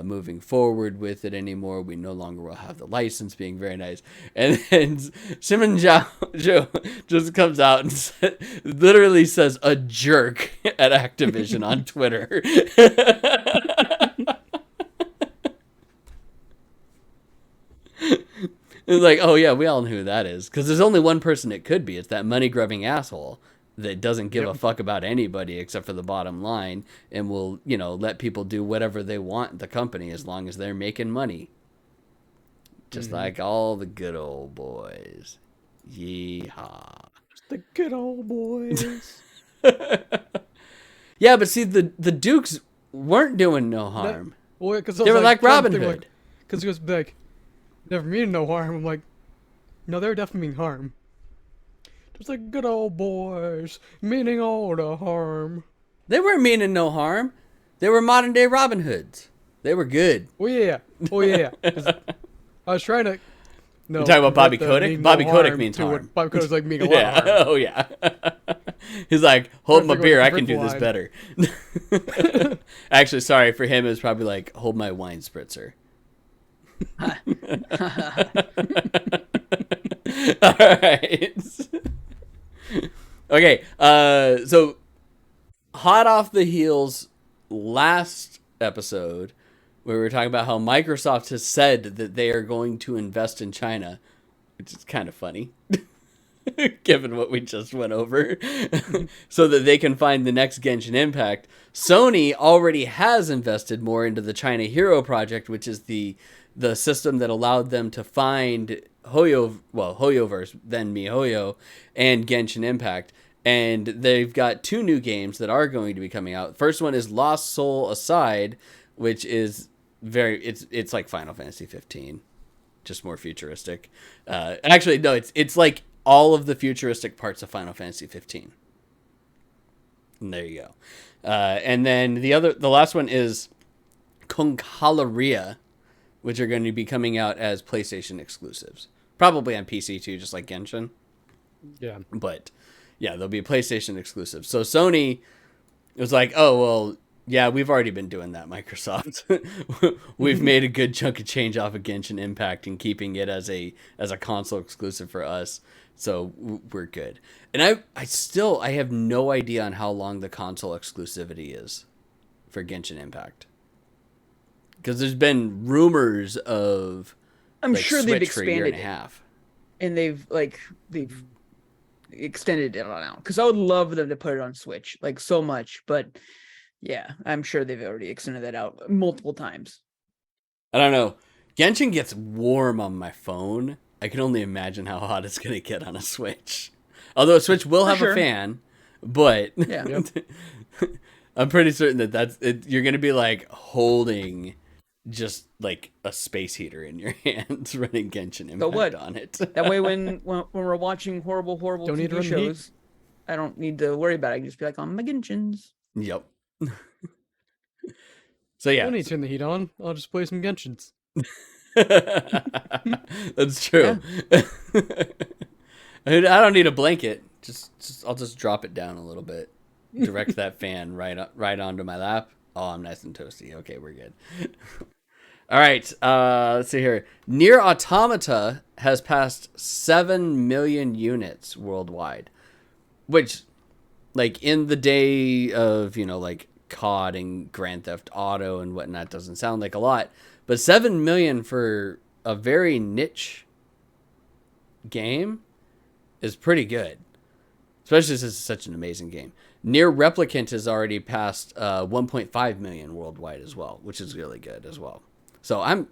moving forward with it anymore. We no longer will have the license," being very nice. And then Simon Zhao just comes out and literally says a jerk at Activision on Twitter. It's like, oh yeah, we all know who that is, because there's only one person it could be. It's that money grubbing asshole that doesn't give a fuck about anybody except for the bottom line, and will, let people do whatever they want at the company as long as they're making money. Just like all the good old boys. Yeehaw. The good old boys. Yeah, but see, the Dukes weren't doing no harm. Well, because They were like Robin Hood. Because he was like, never mean no harm. I'm like, no, they were definitely mean harm. Just like good old boys, meaning all the harm. They weren't meaning no harm. They were modern day Robin Hoods. They were good. Oh yeah. 'Cause I was trying to. No, You're talking about Bobby convert the Kotick? meaning Bobby no Kotick harm means to what harm. Bobby Kotick's like meaning a lot of harm. Yeah. Oh yeah. He's like, hold my Perfect beer. way I to can do this line. better. Actually, sorry, for him it was probably like, hold my wine spritzer. All right. Okay. So hot off the heels last episode, where we were talking about how Microsoft has said that they are going to invest in China, which is kind of funny, given what we just went over, so that they can find the next Genshin Impact. Sony already has invested more into the China Hero project, which is the system that allowed them to find Hoyoverse, then MiHoYo, and Genshin Impact. And they've got 2 new games that are going to be coming out. First one is Lost Soul Aside, which is it's like Final Fantasy 15, just more futuristic. Actually, no, it's like all of the futuristic parts of Final Fantasy 15. And there you go. And then the last one is Conchalaria, which are going to be coming out as PlayStation exclusives. Probably on PC too, just like Genshin. Yeah. But yeah, they'll be PlayStation exclusive. So Sony was like, oh, well, yeah, we've already been doing that, Microsoft. We've made a good chunk of change off of Genshin Impact and keeping it as a console exclusive for us. So we're good. And I have no idea on how long the console exclusivity is for Genshin Impact. Because there's been rumors of I'm like sure they've Switch for a year and expanded a it, half. and they've extended it out. Because I would love them to put it on Switch, like so much. But yeah, I'm sure they've already extended that out multiple times. I don't know. Genshin gets warm on my phone. I can only imagine how hot it's going to get on a Switch. Although a Switch will For have a sure. fan, but Yeah. Yep. I'm pretty certain that that's it. You're going to be like holding just like a space heater in your hands running Genshin So Impact what? on it. That way, when we're watching horrible Don't need to TV run the heat. shows, I don't need to worry about it. I can just be like on my Genshins. Yep. So yeah. Don't need to turn the heat on. I'll just play some Genshins. That's true. I don't need a blanket. I'll just drop it down a little bit. Direct that fan right onto my lap. Oh, I'm nice and toasty. Okay, we're good. All right. Let's see here. Near Automata has passed 7 million units worldwide, which, like, in the day of, like COD and Grand Theft Auto and whatnot, doesn't sound like a lot, but 7 million for a very niche game is pretty good, especially since it's such an amazing game. Near Replicant has already passed 1.5 million worldwide as well, which is really good as well. So I'm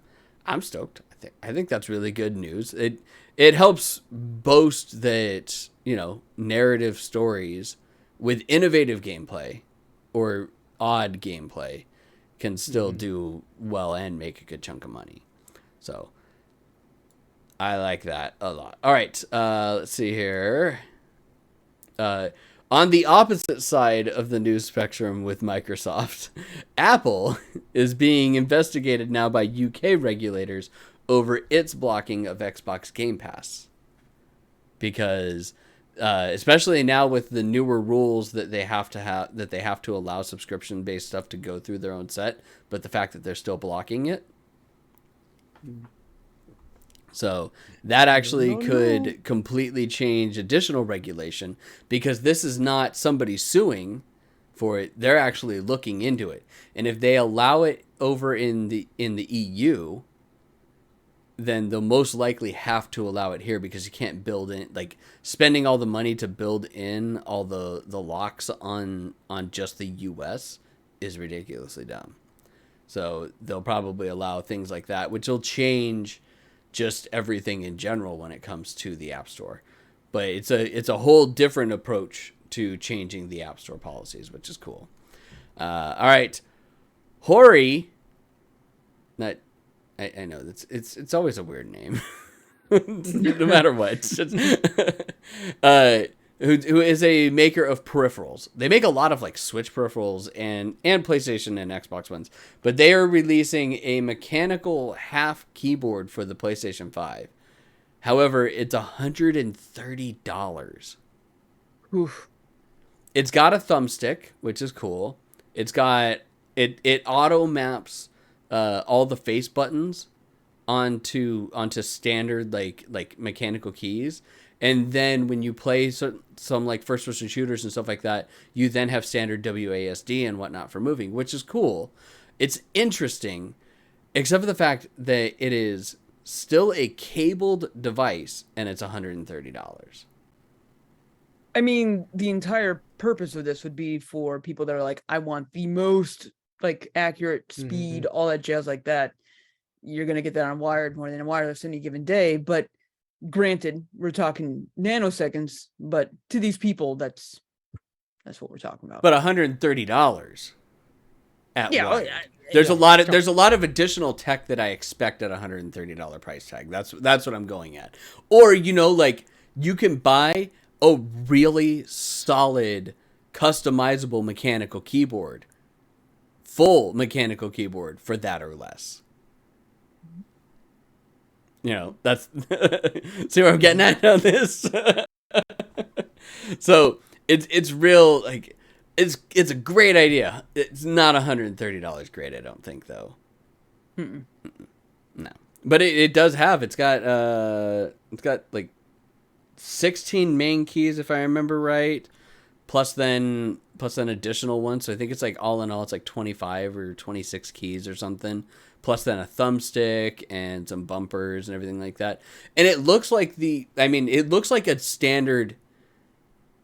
stoked. I think that's really good news. It helps boast that, narrative stories with innovative gameplay or odd gameplay can still do well and make a good chunk of money. So I like that a lot. All right, let's see here. On the opposite side of the news spectrum with Microsoft, Apple is being investigated now by UK regulators over its blocking of Xbox Game Pass. Because especially now with the newer rules that they have to allow subscription-based stuff to go through their own set, but the fact that they're still blocking it. So that actually could completely change additional regulation, because this is not somebody suing for it. They're actually looking into it. And if they allow it over in the EU, then they'll most likely have to allow it here, because you can't build in, like, spending all the money to build in all the locks on just the US is ridiculously dumb. So they'll probably allow things like that, which will change just everything in general when it comes to the App Store. But it's a whole different approach to changing the App Store policies, which is cool. All right, Hori. Not, I know it's always a weird name, no matter what. Who is a maker of peripherals. They make a lot of like Switch peripherals and PlayStation and Xbox ones, but they are releasing a mechanical half keyboard for the PlayStation 5. However, it's $130. Oof. It's got a thumbstick, which is cool. It's got it auto maps all the face buttons onto standard like mechanical keys. And then when you play some like first-person shooters and stuff like that, you then have standard WASD and whatnot for moving, which is cool. It's interesting, except for the fact that it is still a cabled device, and it's $130. I mean, the entire purpose of this would be for people that are like, I want the most like accurate speed, all that jazz like that. You're gonna get that on wired more than a wireless any given day, but granted, we're talking nanoseconds, but to these people, that's what we're talking about. But $130 at wired. yeah, There's a lot of additional tech that I expect at $130 price tag. That's what I'm going at. Or like you can buy a really solid customizable mechanical keyboard, full mechanical keyboard for that or less. That's see where I'm getting at on this. So it's real, like it's a great idea. It's not $130 great, I don't think, though. No, but it does have it's got like 16 main keys if I remember right, plus then additional ones. So I think it's like all in all, it's like 25 or 26 keys or something. Plus then a thumbstick and some bumpers and everything like that. And it looks like it looks like a standard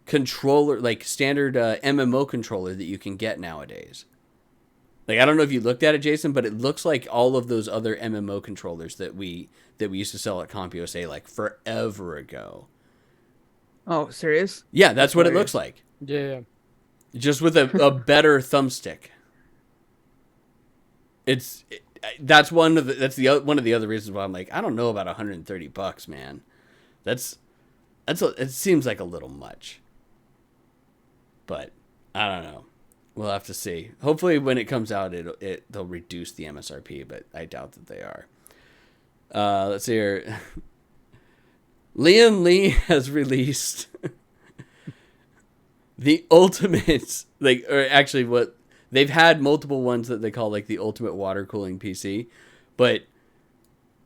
controller, like standard MMO controller that you can get nowadays. Like, I don't know if you looked at it, Jason, but it looks like all of those other MMO controllers that we used to sell at CompUSA like forever ago. Oh, serious? Yeah, that's what it looks like. Yeah. Just with a better thumbstick. That's one of the other reasons why I'm like, I don't know about $130, man. It seems like a little much. But I don't know. We'll have to see. Hopefully when it comes out they'll reduce the MSRP, but I doubt that they are. Let's see here. Liam Lee has released the ultimate, what they've had multiple ones that they call like the ultimate water cooling PC, but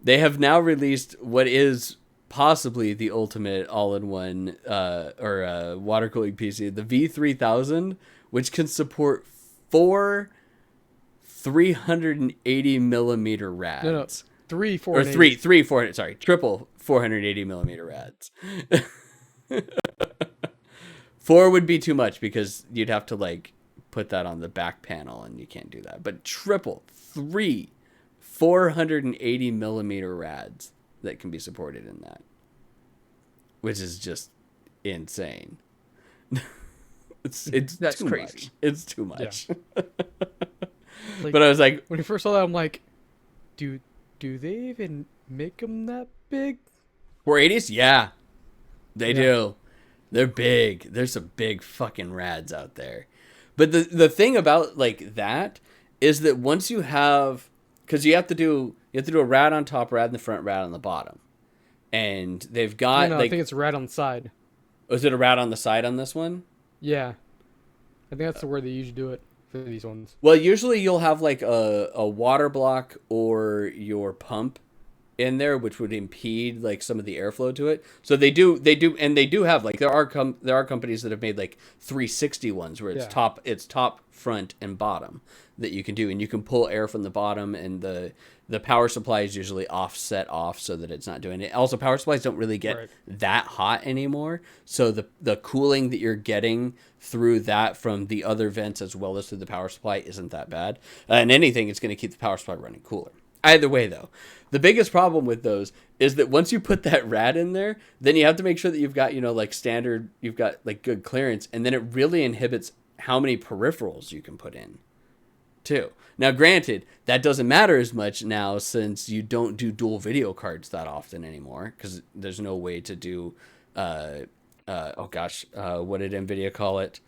they have now released what is possibly the ultimate all-in-one water cooling PC, the V3000, which can support 4 380 millimeter rads. No, 3 400. Sorry, triple 480 millimeter rads. 4 would be too much because you'd have to like put that on the back panel, and you can't do that. But triple 480 millimeter rads that can be supported in that, which is just insane. That's too crazy. Much. It's too much. Yeah. But I was like, when you first saw that, I'm like, do they even make them that big? 480s? Yeah, they do. They're big. There's some big fucking rads out there. But the thing about like that is that once you have, because you have to do a rad on top, rad in the front, rad on the bottom, and they've got No, I think it's a rad on the side. Was it a rad on the side on this one? Yeah, I think that's the word they usually do it for these ones. Well, usually you'll have like a water block or your pump in there, which would impede like some of the airflow to it. So they do have like there are companies that have made like 360 ones where it's top, front, and bottom that you can do, and you can pull air from the bottom, and the power supply is usually offset off so that it's not doing it. Also, power supplies don't really get that hot anymore, so the cooling that you're getting through that from the other vents as well as through the power supply isn't that bad. And anything, it's going to keep the power supply running cooler. Either way, though, the biggest problem with those is that once you put that rad in there, then you have to make sure that you've got, you've got like good clearance, and then it really inhibits how many peripherals you can put in too. Now, granted, that doesn't matter as much now since you don't do dual video cards that often anymore, because there's no way to do, what did NVIDIA call it?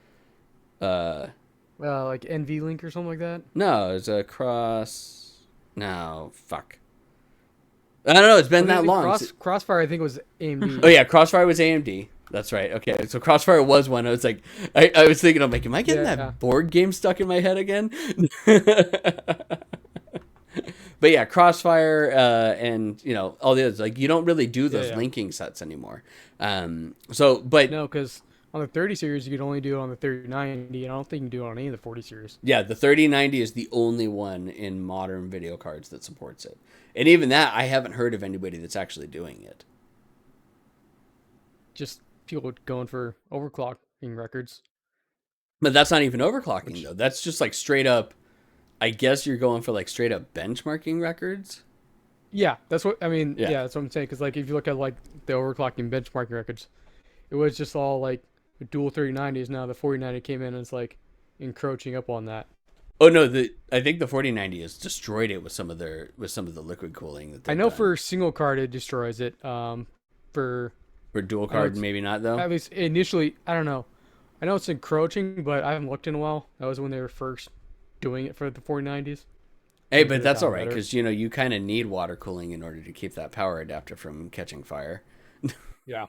Like NVLink or something like that? No, it's a cross... No, fuck. I don't know. It's been that long. Crossfire, I think, was AMD. Oh yeah, Crossfire was AMD. That's right. Okay, so Crossfire was one. I was like, I was thinking, I'm like, am I getting that board game stuck in my head again? But yeah, Crossfire and all the others, like you don't really do those linking sets anymore. But no, because on the 30 series, you could only do it on the 3090, and I don't think you can do it on any of the 40 series. Yeah, the 3090 is the only one in modern video cards that supports it. And even that, I haven't heard of anybody that's actually doing it. Just people going for overclocking records. But that's not even overclocking, though. That's just like straight up, I guess you're going for like straight up benchmarking records? Yeah, that's what, I mean, yeah that's what I'm saying. Because like if you look at like the overclocking benchmarking records, it was just all like dual 3090s. Now the 4090 came in and it's like encroaching up on that. Oh no, I think the 4090 has destroyed it with some of the liquid cooling that I know done. For single card it destroys it. For dual card maybe not though. At least initially, I don't know. I know it's encroaching, but I haven't looked in a while. That was when they were first doing it for the 4090s. Hey, but that's all right because you kind of need water cooling in order to keep that power adapter from catching fire. Yeah.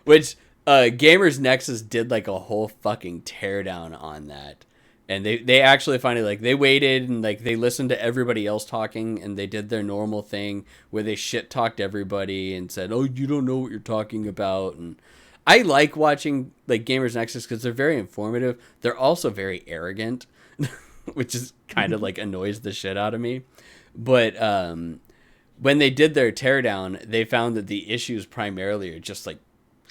Which Gamers Nexus did like a whole fucking teardown on that, And they actually finally, like, they waited and, like, they listened to everybody else talking, and they did their normal thing where they shit talked everybody and said, oh, you don't know what you're talking about. And I like watching, like, Gamers Nexus because they're very informative. They're also very arrogant, which is kind of, like, annoys the shit out of me. But when they did their teardown, they found that the issues primarily are just, like,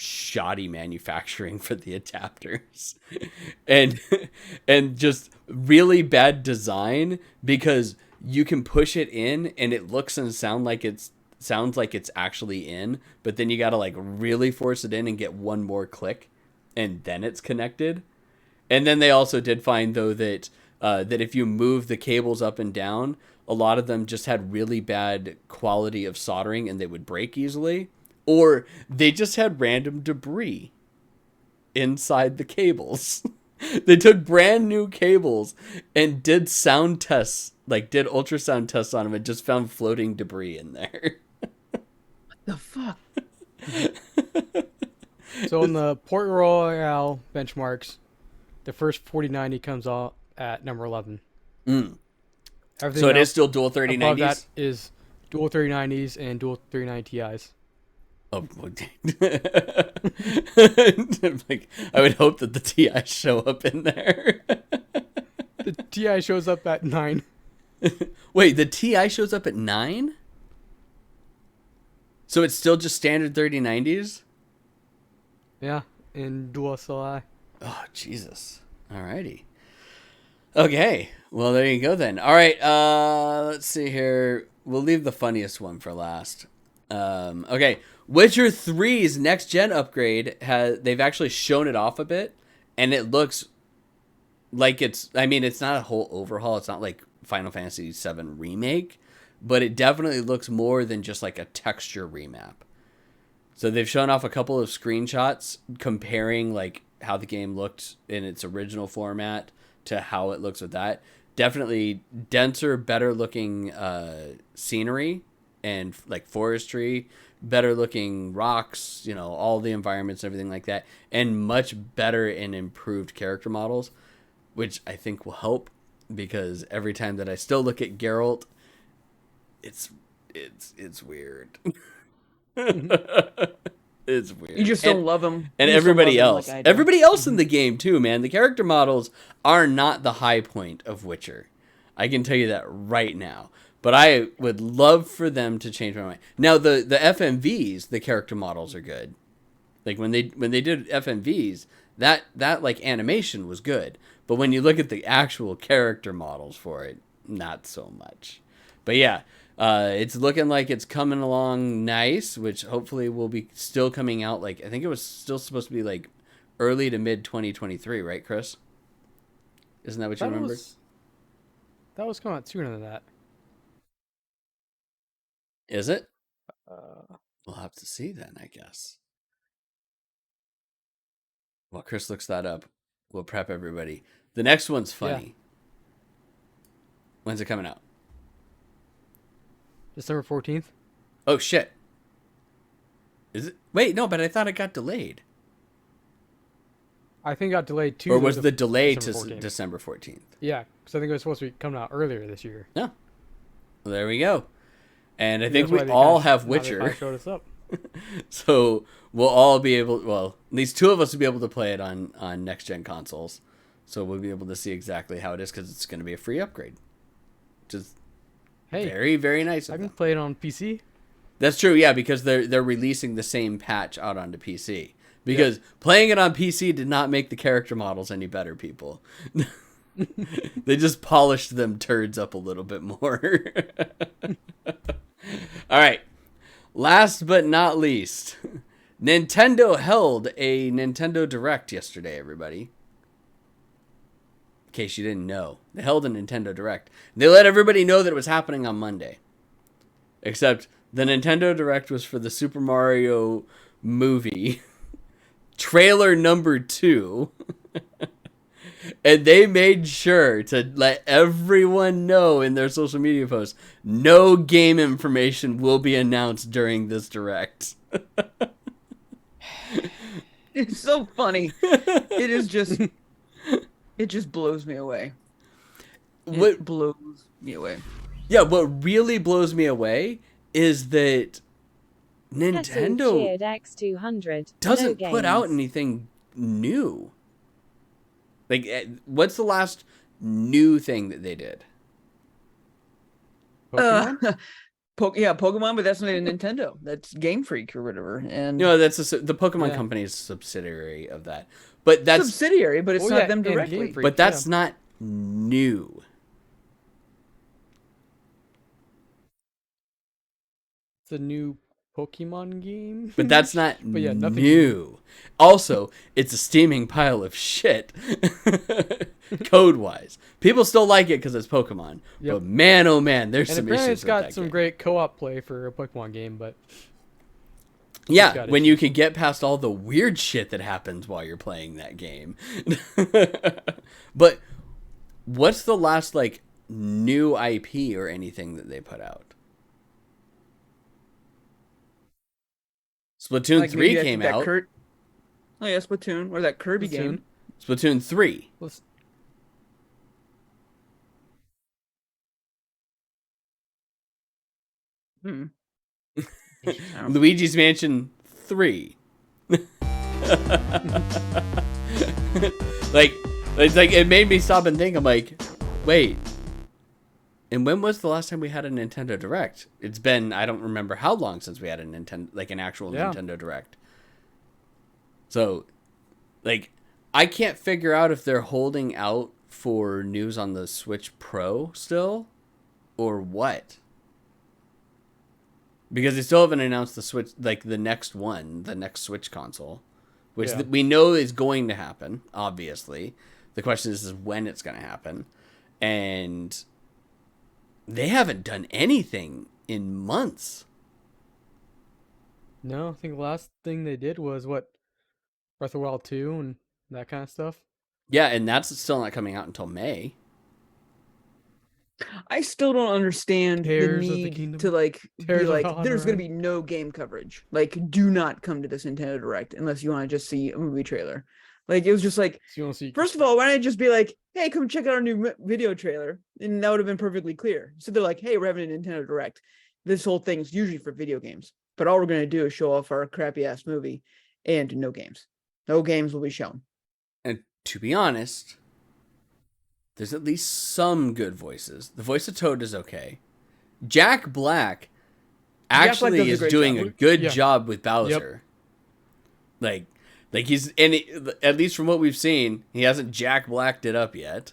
shoddy manufacturing for the adapters and just really bad design, because you can push it in and it looks and sounds like it's actually in, but then you got to, like, really force it in and get one more click and then it's connected. And then they also did find, though, that that if you move the cables up and down, a lot of them just had really bad quality of soldering and they would break easily. Or they just had random debris inside the cables. They took brand new cables and did sound tests, like did ultrasound tests on them, and just found floating debris in there. The fuck? So in the Port Royale benchmarks, the first 4090 comes out at number 11. Mm. Everything So it is else still dual above 3090s? that is dual 3090s and dual 3090 Ti's. Oh, like, I would hope that the TI show up in there. The Ti shows up at 9. Wait, the TI shows up at 9? So it's still just standard 3090s? Yeah, in dual SLI. Oh, Jesus. Alrighty. Okay. Well, there you go then. All right. Let's see here. We'll leave the funniest one for last. Okay. Witcher 3's next gen upgrade they've actually shown it off a bit, and it looks like it's not a whole overhaul. It's not like Final Fantasy VII Remake, but it definitely looks more than just like a texture remap. So they've shown off a couple of screenshots comparing, like, how the game looked in its original format to how it looks with that. Definitely denser, better looking scenery and, like, forestry, better looking rocks, you know, all the environments and everything like that, and much better and improved character models, which I think will help, because every time that I still look at Geralt, it's weird. It's weird. You just don't love him. And You just don't everybody love him else. like I do. Everybody else in the game too, man. The character models are not the high point of Witcher. I can tell you that right now. But I would love for them to change my mind. Now the FMVs, the character models are good. Like when they did FMVs, that like animation was good. But when you look at the actual character models for it, not so much. But yeah, it's looking like it's coming along nice, which hopefully will be still coming out. Like, I think it was still supposed to be like early to mid 2023, right, Chris? Isn't that what you remember? That was coming out sooner than that. Is it? We'll have to see then, I guess. While Chris looks that up, we'll prep everybody. The next one's funny. Yeah. When's it coming out? December 14th. Oh, shit. Is it? Wait, no, but I thought it got delayed. I think it got delayed to Or was the delay to December 14th. December 14th? Yeah, because I think it was supposed to be coming out earlier this year. No. Well, there we go. And I Maybe think that's why we they all kinda- have now they Witcher. finally showed us up. So we'll all be able, well, at least two of us will be able to play it on next gen consoles. So we'll be able to see exactly how it is, because it's going to be a free upgrade. Which is Hey, very, very nice I of can them. play it on PC. That's true, yeah, because they're releasing the same patch out onto PC. Because playing it on PC did not make the character models any better, people. They just polished them turds up a little bit more. All right. Last but not least, Nintendo held a Nintendo Direct yesterday, everybody. In case you didn't know. They held a Nintendo Direct. They let everybody know that it was happening on Monday. Except the Nintendo Direct was for the Super Mario movie. Trailer number 2. And they made sure to let everyone know in their social media posts, no game information will be announced during this Direct. It's so funny. It is just It just blows me away. What It blows me away. Yeah, what really blows me away is that Nintendo cheered X200. doesn't No put out games. anything new. Like, what's the last new thing that they did? Pokemon? Pokemon, but that's not a Nintendo. That's Game Freak or whatever. And That's the Pokemon Yeah. company is a subsidiary of that. But that's subsidiary, but it's Oh, not yeah, them and Game directly. Freak. but that's not new. It's a new Pokemon game. But that's not But yeah, nothing new. Also, it's a steaming pile of shit. Code-wise. People still like it because it's Pokemon. Yep. But man, oh man, there's And some apparently issues it's got with that some game. great co-op play for a Pokemon game, but Yeah, got when you can get past all the weird shit that happens while you're playing that game. But what's the last like new IP or anything that they put out? Splatoon Like 3 maybe came that out. Oh yeah, Splatoon or that Kirby Splatoon. game. Splatoon 3. let's Hmm. Luigi's Mansion 3. like it's like it made me stop and think. I'm like, wait. And when was the last time we had a Nintendo Direct? It's been, I don't remember how long since we had a Nintendo, like an actual Yeah. Nintendo Direct. So, like, I can't figure out if they're holding out for news on the Switch Pro still, or what. Because they still haven't announced the Switch, like the next one, the next Switch console, which Yeah. we know is going to happen. Obviously, the question is when it's going to happen, and they haven't done anything in months. No, I think the last thing they did was what, Breath of the Wild 2 and that kind of stuff. Yeah, and that's still not coming out until May. I still don't understand Tears the of the need Kingdom. to like be Tears of like Hell there's gonna Run. be no game coverage. Like, do not come to this Nintendo Direct unless you want to just see a movie trailer. Like, it was just like, So you want to see first of all, why don't I just be like, hey, come check out our new video trailer, and that would have been perfectly clear. So they're like, hey, we're having a Nintendo Direct. This whole thing's usually for video games, but all we're gonna do is show off our crappy ass movie, and no games. No games will be shown. And to be honest, there's at least some good voices. The voice of Toad is okay. Jack Black actually does a is great doing job. a good Yeah. job with Bowser. Like he's, and at least from what we've seen, he hasn't Jack Blacked it up yet.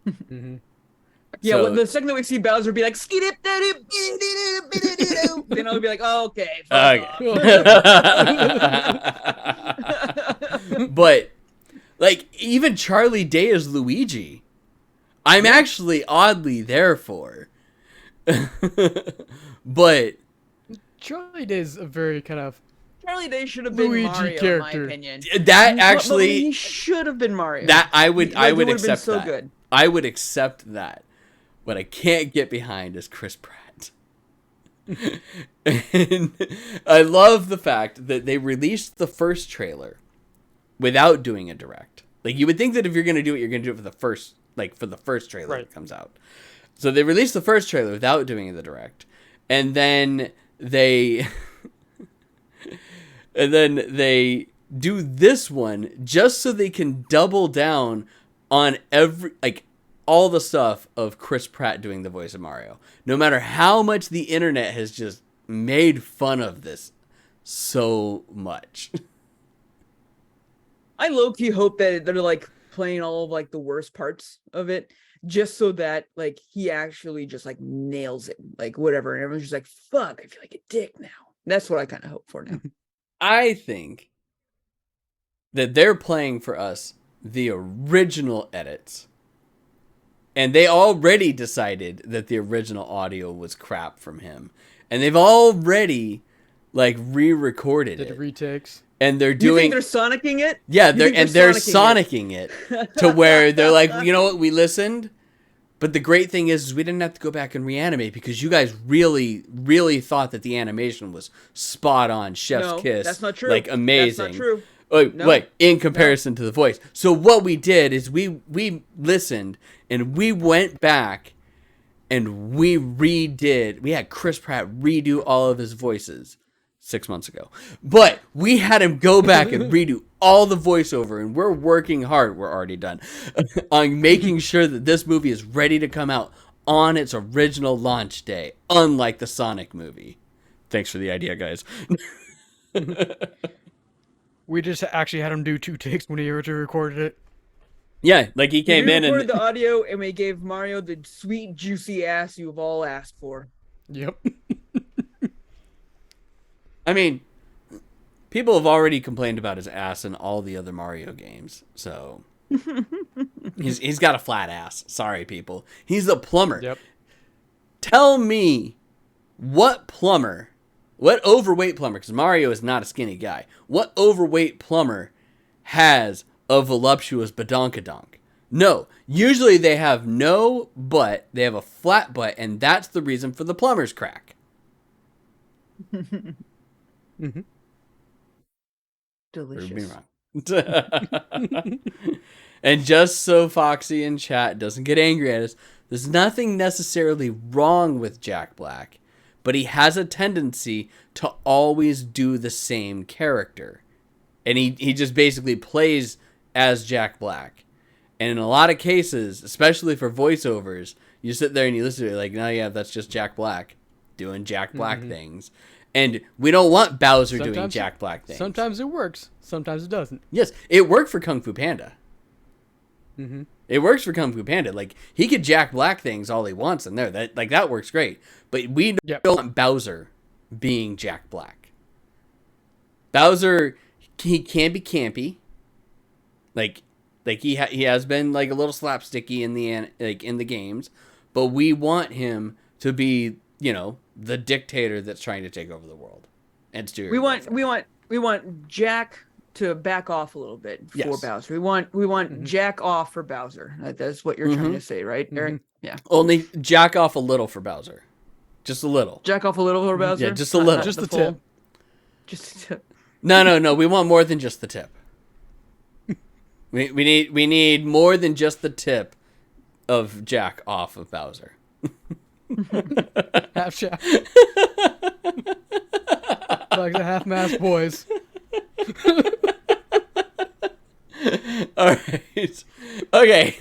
hmm Yeah, So- well, the second that we see Bowser be like, then I'll be like, oh, okay, fuck off. But like even Charlie Day as Luigi, I'm actually oddly there for. But Charlie Day is a very kind of Charlie Day should have been Luigi Mario, character. in my opinion. that But actually he should have been Mario. that I would Like, it would would've been accept so that. good. I would accept that. What I can't get behind is Chris Pratt. And I love the fact that they released the first trailer without doing a direct. Like, you would think that if you're going to do it, you're going to do it for the first, trailer Right. that comes out. So they released the first trailer without doing the direct. And then they do this one just so they can double down on all the stuff of Chris Pratt doing the voice of Mario. No matter how much the internet has just made fun of this so much. I low-key hope that they're like playing all of like the worst parts of it, just so that like he actually just like nails it, like whatever, and everyone's just like, fuck, I feel like a dick now. That's what I kind of hope for now. I think that they're playing for us the original edits. And they already decided that the original audio was crap from him. And they've already like re-recorded did it. retakes. And they're Do you doing think they're sonicking it? Yeah, You think they're sonicking sonicking it to where they're like, you know what, we listened, but the great thing is we didn't have to go back and reanimate because you guys really, really thought that the animation was spot on, chef's No, kiss. that's not true. Like That's amazing. not true. No. In comparison to the voice. So what we did is we listened and we went back and we had Chris Pratt redo all of his voices 6 months ago. But we had him go back and redo all the voiceover, and we're working hard, we're already done, on making sure that this movie is ready to come out on its original launch day, unlike the Sonic movie. Thanks for the idea, guys. We just actually had him do 2 takes when he originally recorded it. Yeah, like he came We in recorded and the audio, and we gave Mario the sweet, juicy ass you've all asked for. Yep. I mean, people have already complained about his ass in all the other Mario games, so he's got a flat ass. Sorry, people. He's a plumber. Yep. Tell me what overweight plumber, because Mario is not a skinny guy, what overweight plumber has a voluptuous badonkadonk? No. Usually they have no butt, they have a flat butt, and that's the reason for the plumber's crack. Mm-hmm. Delicious. And just so Foxy in chat doesn't get angry at us, there's nothing necessarily wrong with Jack Black, but he has a tendency to always do the same character. And he just basically plays as Jack Black. And in a lot of cases, especially for voiceovers, you sit there and you listen to it like, no, yeah, that's just Jack Black doing Jack Black things. And we don't want Bowser doing Jack Black things. Sometimes it works. Sometimes it doesn't. Yes, it worked for Kung Fu Panda. Mm-hmm. It works for Kung Fu Panda. Like, he could Jack Black things all he wants in there. That works great. But we don't want Bowser being Jack Black. Bowser, he can be campy. Like he has been like a little slapsticky in the games, but we want him to be, the dictator that's trying to take over the world. And steer. We want Jack to back off a little bit for Bowser. We want Jack off for Bowser. That's what you're trying to say, right, Eric? Yeah. Only jack off a little for Bowser. Just a little. Jack off a little for Bowser? Yeah, just a little. Just the full. tip. Just a tip. No. We want more than just the tip. We need more than just the tip of Jack off of Bowser. Half shaft. Like the half-mast boys. All right. Okay.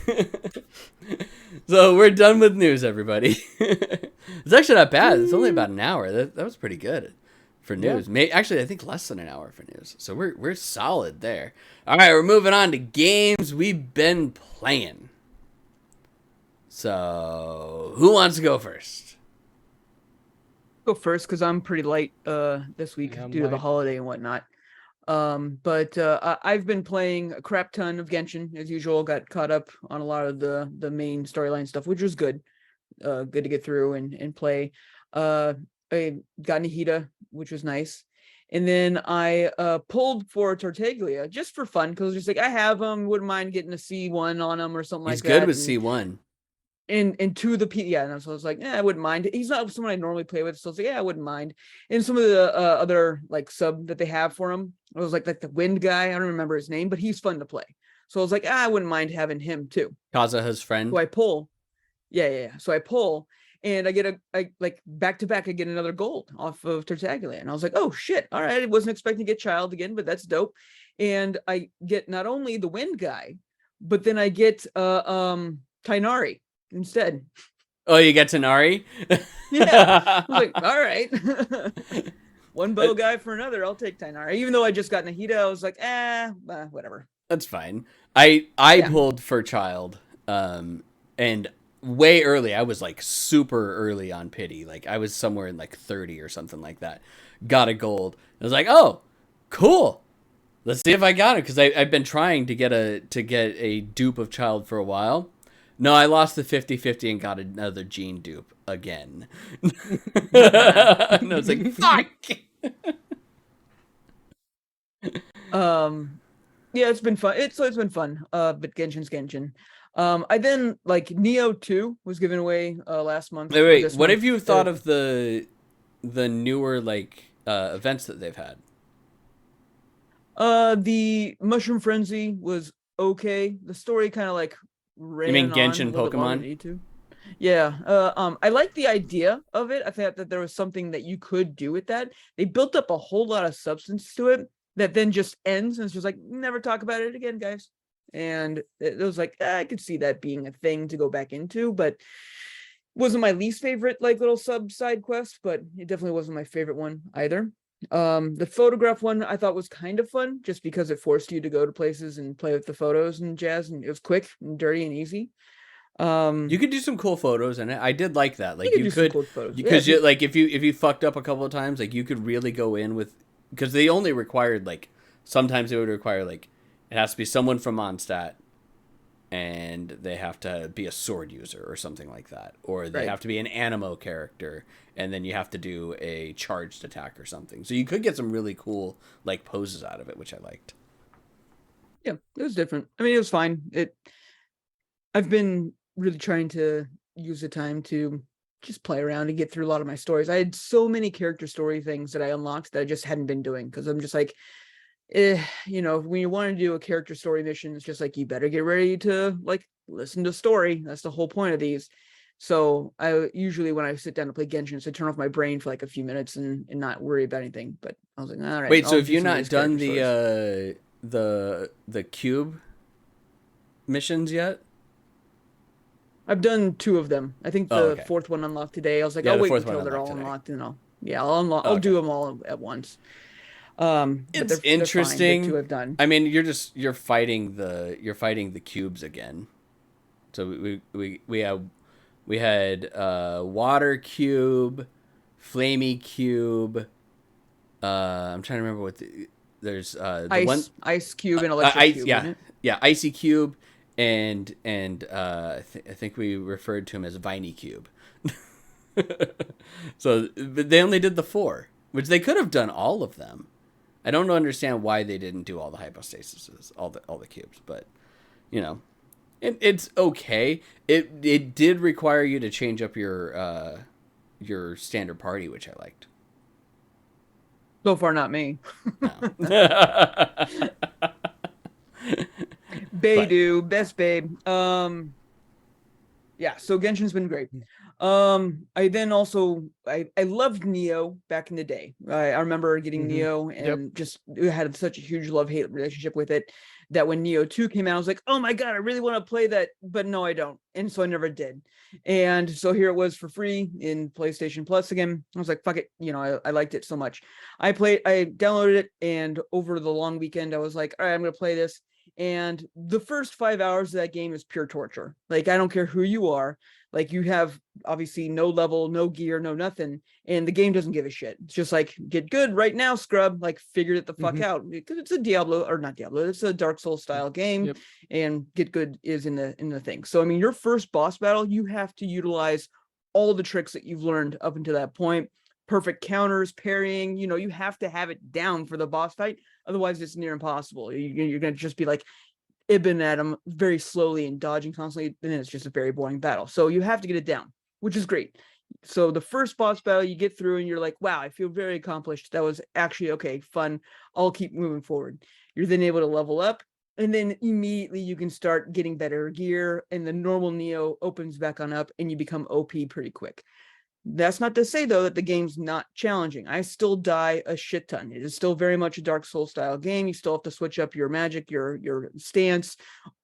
So we're done with news, everybody. It's actually not bad. It's only about an hour. That was pretty good for news. Yeah. Actually, I think less than an hour for news. So we're solid there. All right, we're moving on to games we've been playing. So who wants to go first? Go first because I'm pretty light this week due to the holiday and whatnot. But I've been playing a crap ton of Genshin as usual. Got caught up on a lot of the main storyline stuff, which was good. Good to get through and play. I got Nahida, which was nice. And then I pulled for Tartaglia just for fun because just like I have him, wouldn't mind getting a C1 on him or something like that. He's good with C1. And to the and so I was like, I wouldn't mind. He's not someone I normally play with, so I was like, I wouldn't mind. And some of the other like sub that they have for him, it was like the wind guy. I don't remember his name, but he's fun to play. So I was like, I wouldn't mind having him too. Kazuha's friend. So I pull, yeah. So I pull, and I get like back to back. I get another gold off of Tartaglia, and I was like, oh shit! All right, I wasn't expecting to get Child again, but that's dope. And I get not only the wind guy, but then I get Tainari instead. Oh, you get Tanari? Yeah. I was like, all right. One bow guy for another. I'll take Tainari. Even though I just got Nahida, I was like, whatever. That's fine. I pulled for Child. And way early. I was like super early on pity. Like I was somewhere in like 30 or something like that. Got a gold. I was like, oh, cool. Let's see if I got it. Cause I've been trying to get a dupe of Child for a while. No, I lost the 50-50 and got another Gene dupe again. And I was like, fuck. Yeah, it's been fun. It's been fun. But Genshin's Genshin. I then like Neo 2 was given away last month. Wait, what have you thought of the newer like events that they've had? The Mushroom Frenzy was okay. The story kind of like You mean ran on a Genshin little bit longer than Pokemon? it needed to. Yeah. I like the idea of it. I thought that there was something that you could do with that. They built up a whole lot of substance to it that then just ends and it's just like never talk about it again, guys. And it was like I could see that being a thing to go back into, but wasn't my least favorite like little side quest, but it definitely wasn't my favorite one either. The photograph one I thought was kind of fun just because it forced you to go to places and play with the photos and jazz, and it was quick and dirty and easy. You could do some cool photos in it. I did like that. You Like could you do some could, cool photos. because Yeah, you like if you fucked up a couple of times, like you could really go in with, because they only required like, sometimes they would require like, it has to be someone from Mondstadt, and they have to be a sword user or something like that, or they right. have to be an animo character, and then you have to do a charged attack or something. So you could get some really cool like poses out of it, which I liked. Yeah, it was different. I mean, it was fine. I've been really trying to use the time to just play around and get through a lot of my stories. I had so many character story things that I unlocked that I just hadn't been doing because I'm just like, when you want to do a character story mission, it's just like you better get ready to like listen to story. That's the whole point of these. So I usually when I sit down to play Genshin, I turn off my brain for like a few minutes and not worry about anything. But I was like, all right. Wait, so I'll have do you some of not these done character stories. the cube missions yet? I've done 2 of them. I think Oh, the okay. 4th one unlocked today. I was like, Yeah, I'll the wait fourth one until they're unlocked all today. unlocked and I'll unlock. Oh, I'll do okay. them all at once. But It's they're fine. The 2 interesting. I've done. I mean, you're fighting the cubes again. So we had water cube, flamey cube. I'm trying to remember what there's the one Ice cube and electric ice, cube, yeah, wasn't it? yeah, icy cube, and I think we referred to him as Viney cube. So but they only did the 4, which they could have done all of them. I don't understand why they didn't do all the hypostases, all the cubes, but you know, it's okay. It did require you to change up your standard party, which I liked. So far, not me. No. But Beidou, best babe. Yeah, so Genshin's been great. I then also I loved Neo back in the day. I remember getting Mm-hmm. Neo Yep. and just had such a huge love-hate relationship with it that when Neo 2 came out, I was like, oh my god, I really want to play that, but no, I don't. And so I never did. And so here it was for free in PlayStation Plus again. I was like, fuck it, I liked it so much. I downloaded it, and over the long weekend, I was like, all right, I'm gonna play this. And the first 5 hours of that game is pure torture. Like, I don't care who you are. Like, you have obviously no level, no gear, no nothing. And the game doesn't give a shit. It's just like, get good right now, scrub. Like, figure it the fuck Mm-hmm. out. Because it's a Diablo, or not Diablo, it's a Dark Souls style game. Yep. And get good is in the thing. So, I mean, your first boss battle, you have to utilize all the tricks that you've learned up until that point. Perfect counters, parrying, you have to have it down for the boss fight. Otherwise, it's near impossible. You're going to just be like Ibn at him very slowly and dodging constantly, and then it's just a very boring battle. So you have to get it down, which is great. So the first boss battle you get through, and you're like, wow, I feel very accomplished. That was actually okay, fun. I'll keep moving forward. You're then able to level up, and then immediately you can start getting better gear, and the normal Neo opens back on up, and you become OP pretty quick. That's not to say, though, that the game's not challenging. I still die a shit ton. It is still very much a Dark Souls style game. You still have to switch up your magic, your stance,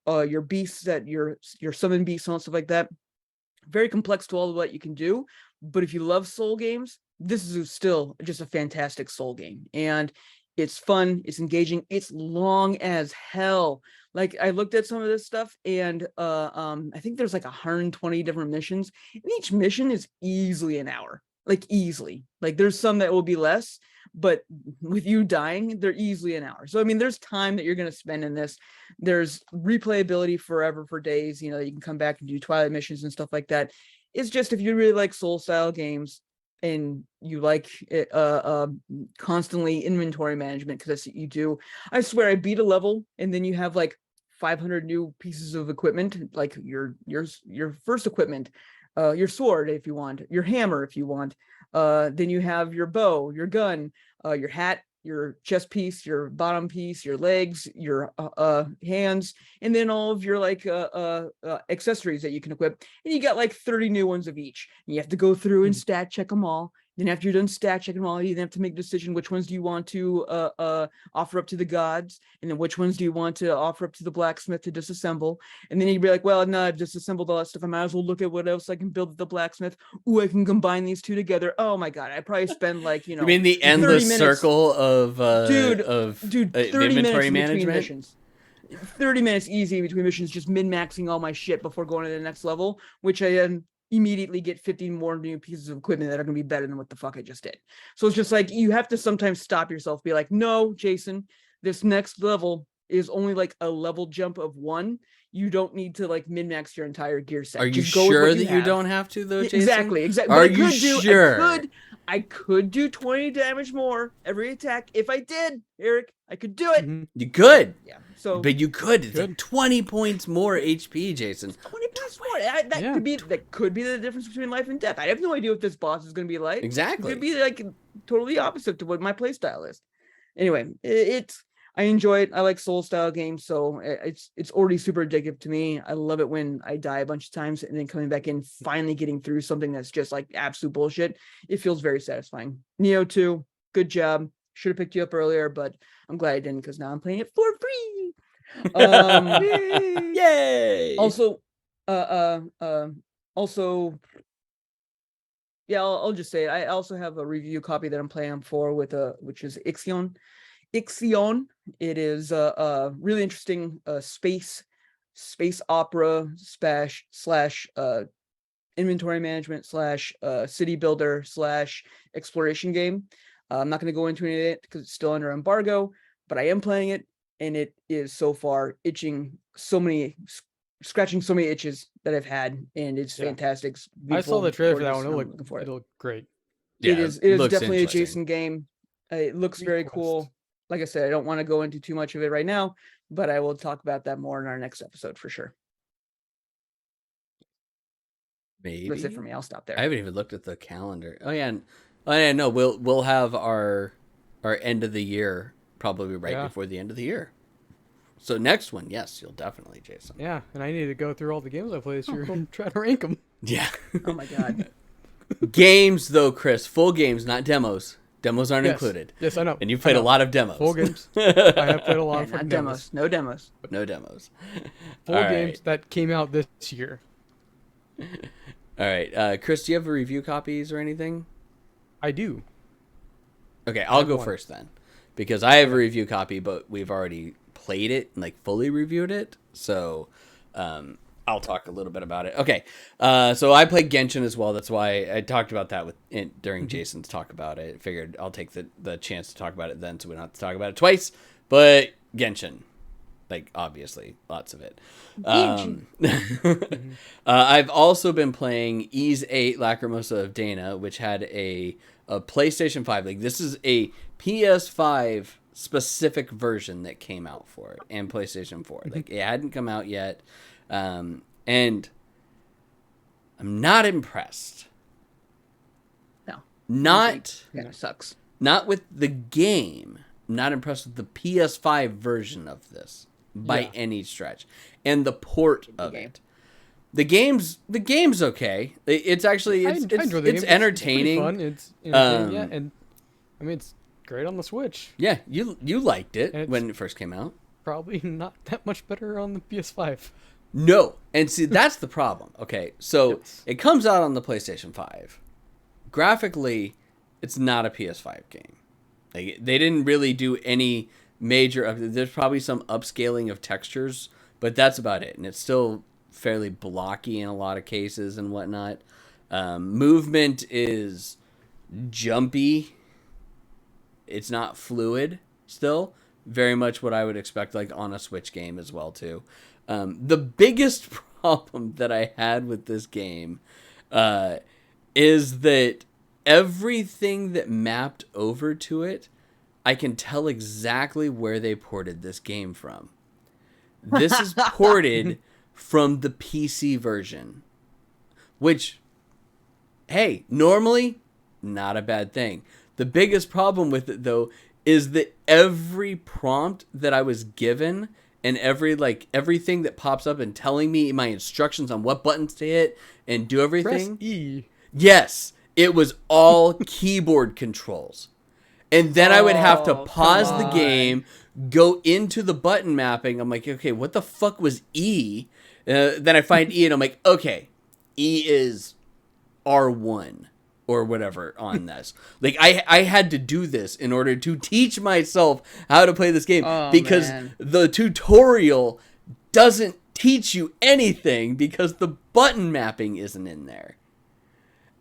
your beasts, your summon beasts and stuff like that. Very complex to all of what you can do. But if you love Soul games, this is still just a fantastic Soul game. And it's fun, it's engaging, it's long as hell. Like, I looked at some of this stuff, and I think there's like 120 different missions, and each mission is easily an hour. Like, easily. Like, there's some that will be less, but with you dying, they're easily an hour. So I mean, there's time that you're going to spend in this. There's replayability forever, for days. You can come back and do Twilight missions and stuff like that. It's just, if you really like Soul style games and you like it, constantly inventory management, because that's what you do. I swear, I beat a level, and then you have like 500 new pieces of equipment, like your first equipment, your sword if you want, your hammer if you want, then you have your bow, your gun, your hat, your chest piece, your bottom piece, your legs, your hands, and then all of your like accessories that you can equip. And you got like 30 new ones of each. And you have to go through and stat check them all. Then after you're done stat checking them all, you then have to make a decision which ones do you want to offer up to the gods, and then which ones do you want to offer up to the blacksmith to disassemble. And then you'd be like, well, no, I've disassembled all that stuff. I might as well look at what else I can build at the blacksmith. Ooh, I can combine these two together. Oh my god, I probably spend like, You mean the endless 30 minutes, circle of dude, of 30 inventory minutes in between management? missions. 30 minutes easy between missions, just min-maxing all my shit before going to the next level, which I then immediately get 15 more new pieces of equipment that are going to be better than what the fuck I just did. So it's just like, you have to sometimes stop yourself, be like, no, Jason, this next level is only like a level jump of 1. You don't need to like min-max your entire gear set. Are you Just go with sure what that you have. don't have to though, Jason? Exactly. Are But you sure? I could do 20 damage more every attack if I did, Eric. I could do it. You could. Yeah. So, But you could. It's like 20 points more HP, Jason. 20 points more. That could be the difference between life and death. I have no idea what this boss is going to be like. Exactly. It could be like totally opposite to what my playstyle is. Anyway, I enjoy it. I like soul style games, so it's already super addictive to me. I love it when I die a bunch of times and then coming back in, finally getting through something that's just like absolute bullshit. It feels very satisfying. Neo 2, good job. Should have picked you up earlier, but I'm glad I didn't, because now I'm playing it for free. Yay! Also, yeah, I'll just say I also have a review copy that I'm playing for with which is Ixion. It is a really interesting space opera slash inventory management slash city builder slash exploration game. I'm not going to go into any of it because it's still under embargo, but I am playing it, and it is so far scratching so many itches that I've had, and it's fantastic. It's I saw the trailer for that gorgeous, one. I'm looking for It looked great. Yeah, it is definitely a interesting. Jason game. It looks very cool. Like I said, I don't want to go into too much of it right now, but I will talk about that more in our next episode for sure. Maybe That's it for me. I'll stop there. I haven't even looked at the calendar. Oh yeah, no. We'll have our end of the year probably before the end of the year. So next one, yes, you'll definitely, Jason. Yeah, and I need to go through all the games I played this year and try to rank them. Yeah. Oh my god. Games though, Chris, full games, not demos. Demos aren't included. Yes, I know. And you've played a lot of demos. Full games. I have played a lot of Not demos. No demos. No demos. Full All games right. that came out this year. All right, Chris, do you have review copies or anything? I do. Okay, I'll go one. first then, because I have a review copy, but we've already played it and like fully reviewed it. So I'll talk a little bit about it. Okay, so I played Genshin as well. That's why I talked about that during Jason's talk about it. Figured I'll take the chance to talk about it then, so we don't have to talk about it twice. But Genshin, like obviously, lots of it. I've also been playing Ys 8 Lacrimosa of Dana, which had a PlayStation 5. Like this is a PS5 specific version that came out for it, and PlayStation 4. Like it hadn't come out yet. And I'm not impressed. No. Not Kind of sucks. not with the game. I'm not impressed with the PS5 version of this by any stretch, and the port of it. The game's okay. It's actually I enjoy the game. it's entertaining. It's pretty fun. It's entertaining, yeah, and I mean it's great on the Switch. Yeah, you liked it And when it first came out. Probably not that much better on the PS5. No, and see that's the problem. Okay, so Yes. it comes out on the PlayStation 5. Graphically, it's not a PS5 game. Like they didn't really do any major. There's probably some upscaling of textures, but that's about it. And it's still fairly blocky in a lot of cases and whatnot. Movement is jumpy. It's not fluid still. Very much what I would expect like on a Switch game as well too. The biggest problem that I had with this game is that everything that mapped over to it, I can tell exactly where they ported this game from. This is ported from the PC version, which, hey, normally not a bad thing. The biggest problem with it, though, is that every prompt that I was given and everything that pops up and telling me my instructions on what buttons to hit and do everything. Press E. Yes, it was all keyboard controls. And then I would have to Oh, pause come the on. game, go into the button mapping. I'm like, okay, what the fuck was E? Then I find E and I'm like, okay, E is R1 or whatever on this. Like I had to do this in order to teach myself how to play this game Oh, because man. the tutorial doesn't teach you anything because the button mapping isn't in there.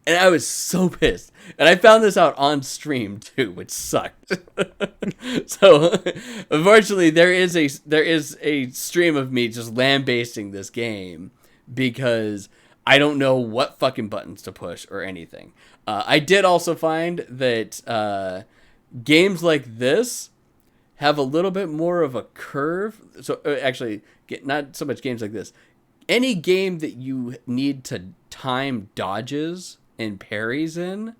And I was so pissed. And I found this out on stream too, which sucked. So unfortunately there is a stream of me just lambasting this game because I don't know what fucking buttons to push or anything. I did also find that games like this have a little bit more of a curve. So actually, not so much games like this. Any game that you need to time dodges and parries in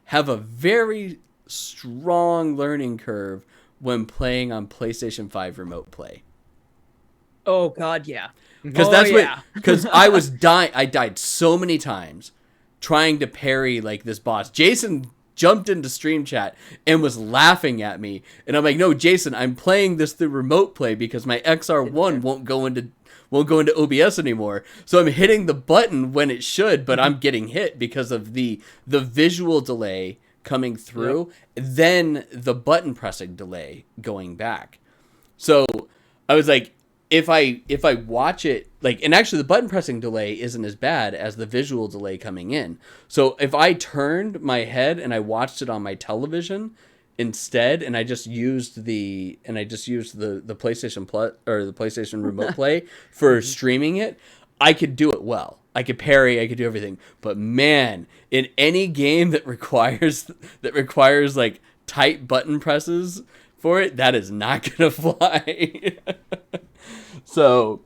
have a very strong learning curve when playing on PlayStation 5 Remote Play. Oh God, yeah. Because because I was dying. I died so many times trying to parry like this boss. Jason jumped into stream chat and was laughing at me, and I'm like, no, Jason, I'm playing this through Remote Play because my XR1 won't go into OBS anymore. So I'm hitting the button when it should, but I'm getting hit because of the visual delay coming through, then the button pressing delay going back. So I was like, if I watch it, like, and actually the button pressing delay isn't as bad as the visual delay coming in. So if I turned my head and I watched it on my television instead, and I just used the PlayStation Plus or the PlayStation Remote Play for streaming it, I could do it well. I could parry, I could do everything. But man, in any game that requires like tight button presses for it, that is not gonna fly. So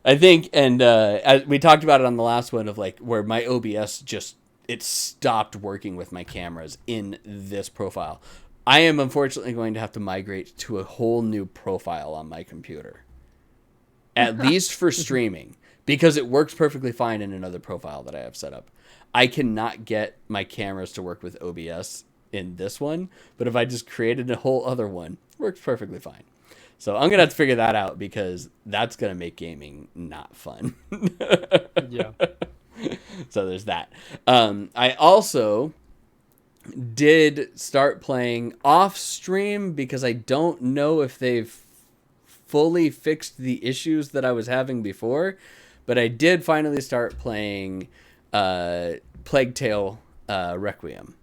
I think, and as we talked about it on the last one, of like where my OBS just, it stopped working with my cameras in this profile. I am unfortunately going to have to migrate to a whole new profile on my computer, at least for streaming, because it works perfectly fine in another profile that I have set up. I cannot get my cameras to work with OBS in this one, but if I just created a whole other one, it works perfectly fine. So I'm going to have to figure that out because that's going to make gaming not fun. Yeah. So there's that. I also did start playing off stream because I don't know if they've fully fixed the issues that I was having before, but I did finally start playing Plague Tale Requiem,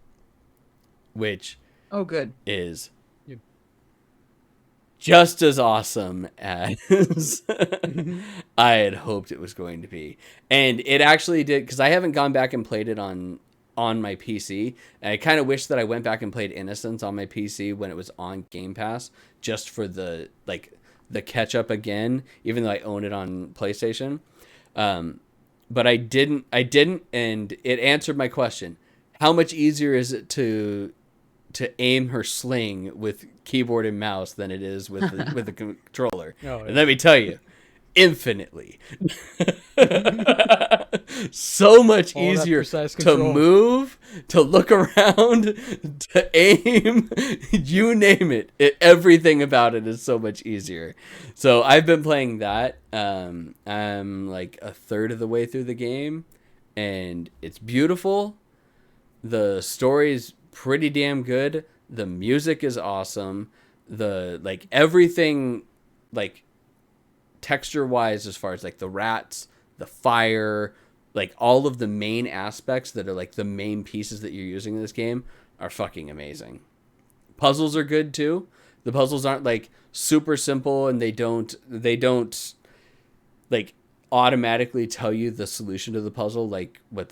which Oh, good. is just as awesome as I had hoped it was going to be. And it actually did, because I haven't gone back and played it on my PC. And I kind of wish that I went back and played Innocence on my PC when it was on Game Pass, just for the catch up again, even though I own it on PlayStation. But I didn't, and it answered my question. How much easier is it to aim her sling with keyboard and mouse than it is with the controller? Oh, And let me tell you, infinitely. So much All that easier precise to control. move, to look around, to aim, you name it. Everything about it is so much easier. So I've been playing that. I'm like a third of the way through the game, and it's beautiful. The story's pretty damn good. The music is awesome. The everything, texture wise, as far as like the rats, the fire, like all of the main aspects that are like the main pieces that you're using in this game are fucking amazing. Puzzles are good too. The puzzles aren't like super simple, and they don't like automatically tell you the solution to the puzzle like what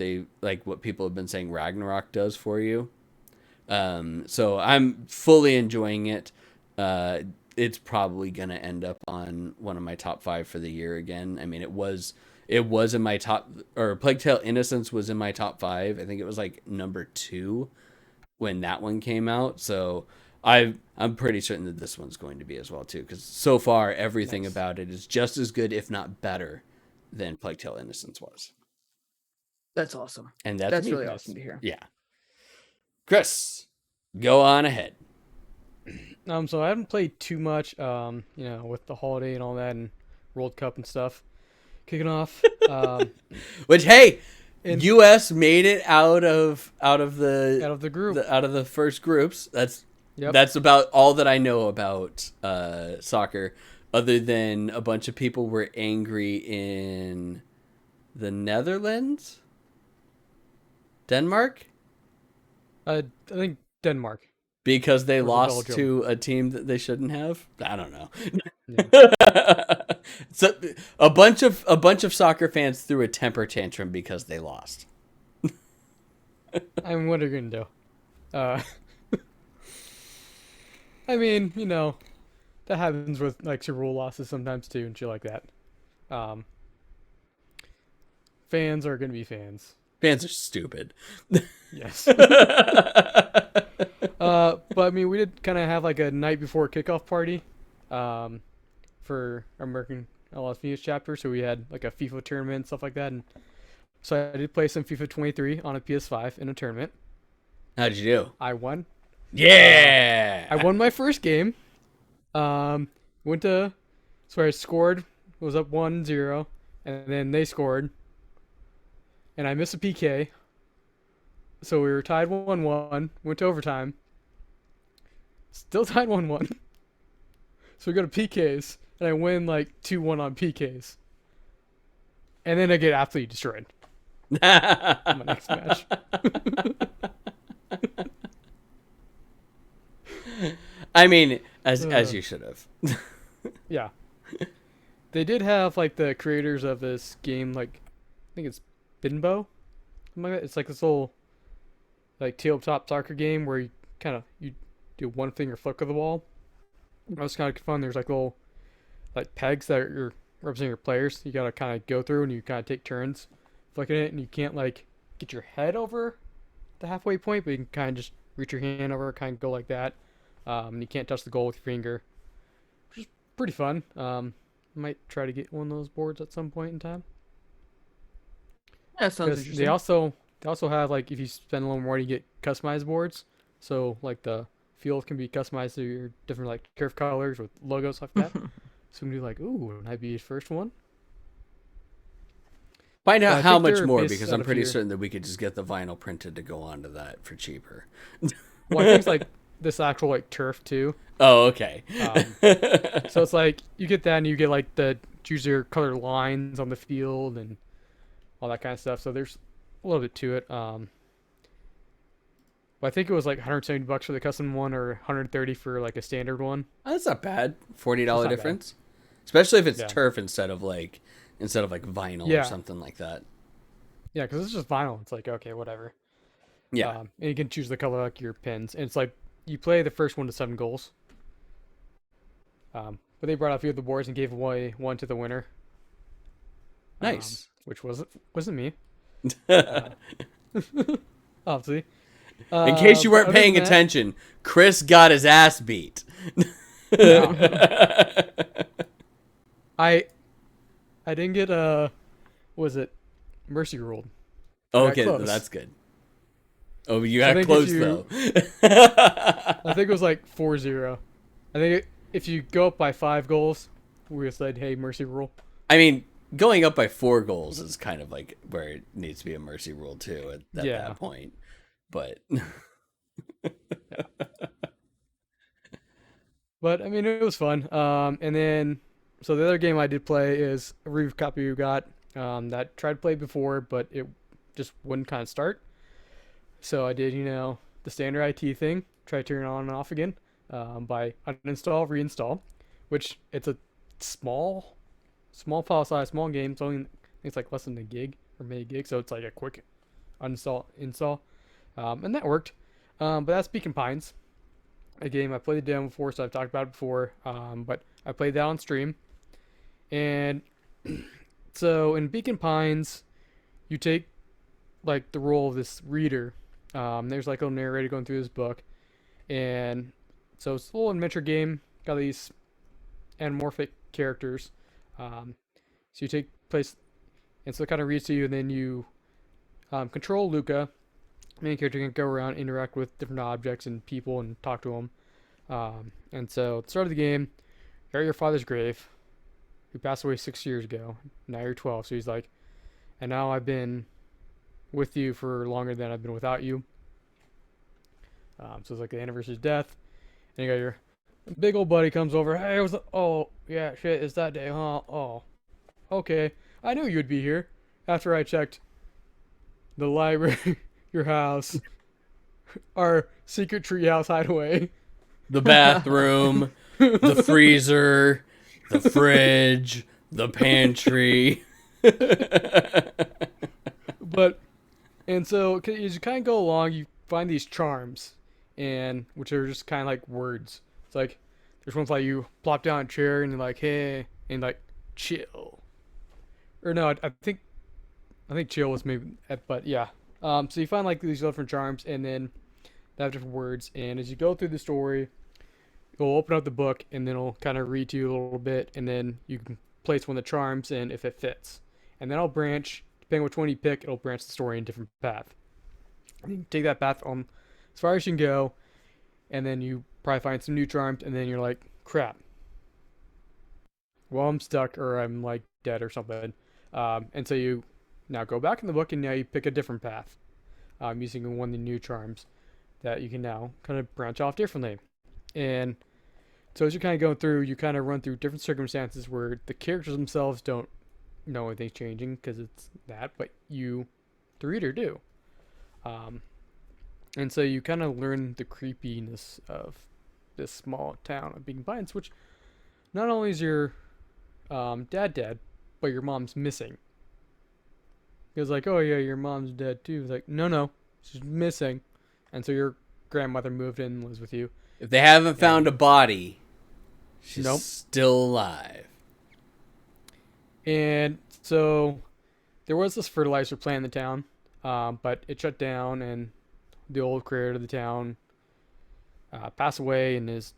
people have been saying Ragnarok does for you. So I'm fully enjoying it. It's probably gonna end up on one of my top 5 for the year again. I mean, it was in my top, or Plague Tale Innocence was in my top 5. I think it was like number 2 when that one came out. So I'm pretty certain that this one's going to be as well too, because so far everything Nice. about it is just as good, if not better, than Plague Tale Innocence was. That's awesome. And that's That's me. really Nice. awesome to hear. Yeah. Chris, go on ahead. So I haven't played too much, with the holiday and all that and World Cup and stuff kicking off. Which, hey, And- U.S. made it out of the Out of the group. out of the first groups. Yep. That's about all that I know about soccer, other than a bunch of people were angry in the Netherlands, Denmark, I think Denmark. because they Or was it lost Belgium? to a team that they shouldn't have. I don't know. Yeah. So a bunch of soccer fans threw a temper tantrum because they lost. I mean, what are you gonna do? I mean, that happens with like Super Bowl losses sometimes too, and shit like that. Fans are gonna be fans. Fans are stupid. Yes. But I mean, we did kind of have like a night before kickoff party, for our American Las Vegas chapter. So we had like a FIFA tournament and stuff like that, and so I did play some FIFA 23 on a PS5 in a tournament. How'd you do? I won. Yeah. I won my first game. Went to, so I scored, was up 1-0, and then they scored, and I missed a PK. So we were tied 1-1, went to overtime. Still tied 1-1. So we go to PKs, and I win like 2-1 on PKs. And then I get absolutely destroyed in my next match. I mean, as you should have. Yeah. They did have like the creators of this game, like I think it's Binbo. Something like that. It's like this little like tabletop soccer game where you do one finger flick of the ball. That was kind of fun. There's like little like pegs that are representing your players. You gotta kind of go through and you kind of take turns flicking it, and you can't like get your head over the halfway point, but you can kind of just reach your hand over, kind of go like that. And you can't touch the goal with your finger, which is pretty fun. Might try to get one of those boards at some point in time. That sounds 'Cause interesting. they also have like if you spend a little more, you get customized boards. So like the field can be customized to your different like turf colors with logos like that. So we can do like, ooh, an IBIF first one. Find I out how think much they're more, based because out I'm of pretty here. certain that we could just get the vinyl printed to go onto that for cheaper. Well, I think it's like this actual like turf too. Oh, okay. So it's like you get that, and you get like the choose your color lines on the field and all that kind of stuff. So there's a little bit to it. But I think it was like $170 for the custom one, or 130 for like a standard one. That's not bad. $40 not bad. difference, especially if it's Yeah. turf instead of like vinyl Yeah. or something like that. Yeah, because it's just vinyl. It's like okay, whatever. Yeah. And you can choose the color like your pins, and it's like you play the first 1 to 7 goals. But they brought out a few of the boards and gave away one to the winner. Nice. Which wasn't me, obviously. In case you weren't other paying than that- attention, Chris got his ass beat. I didn't get was it mercy ruled? Okay, close. that's good. Oh, you I got think if close you- though. I think it was like 4-0. I think if you go up by 5 goals, we said, "Hey, mercy rule." I mean, going up by 4 goals is kind of like where it needs to be a mercy rule too at Yeah. that point. But But I mean, it was fun. And then so the other game I did play is a review copy we got that I tried to play before, but it just wouldn't kind of start. So I did, the standard IT thing, try to turn it on and off again, by uninstall, reinstall, which it's a small file size, small game. It's only, I think it's like less than a gig or maybe a gig, so it's like a quick uninstall, install, and that worked. But that's Beacon Pines, a game I played the demo before, so I've talked about it before. But I played that on stream, and so in Beacon Pines, you take like the role of this reader. There's like a narrator going through this book, and So it's a little adventure game. Got these anamorphic characters. So you take place, and so it kind of reads to you, and then you control Luca. Main character can go around, interact with different objects and people, and talk to them. And so at the start of the game, you're at your father's grave, who passed away 6 years ago. Now you're 12, so he's like, and now I've been with you for longer than I've been without you. So it's like the anniversary of death, and you got your big old buddy comes over. Hey, oh yeah, shit, it's that day, huh? Oh, okay. I knew you'd be here. After I checked the library, your house, our secret treehouse hideaway. The bathroom, the freezer, the fridge, the pantry. But, and so as you kind of go along, you find these charms, and which are just kind of like words. It's like there's ones like you plop down a chair and you're like, hey, and like chill. Or no, I think chill was maybe, but yeah. So you find like these different charms, and then they have different words. And as you go through the story, you'll open up the book, and then it'll kind of read to you a little bit, and then you can place one of the charms in if it fits. And then I'll branch, depending which one you pick, it'll branch the story in a different path. And you can take that path on as far as you can go, and then you probably find some new charms, and then you're like, crap. Well, I'm stuck, or I'm like dead or something. And so you now go back in the book, and now you pick a different path, using one of the new charms that you can now kind of branch off differently. And so as you're kind of going through, you kind of run through different circumstances where the characters themselves don't know anything's changing because it's that, but you, the reader, do. And so you kind of learn the creepiness of this small town of Beacon Pines, which not only is your dad dead, but your mom's missing. He was like, oh yeah, your mom's dead too. He's like, no, she's missing. And so your grandmother moved in and lives with you. If they haven't found a body, she's Nope. still alive. And so there was this fertilizer plant in the town, but it shut down, and the old creator of the town passed away, and his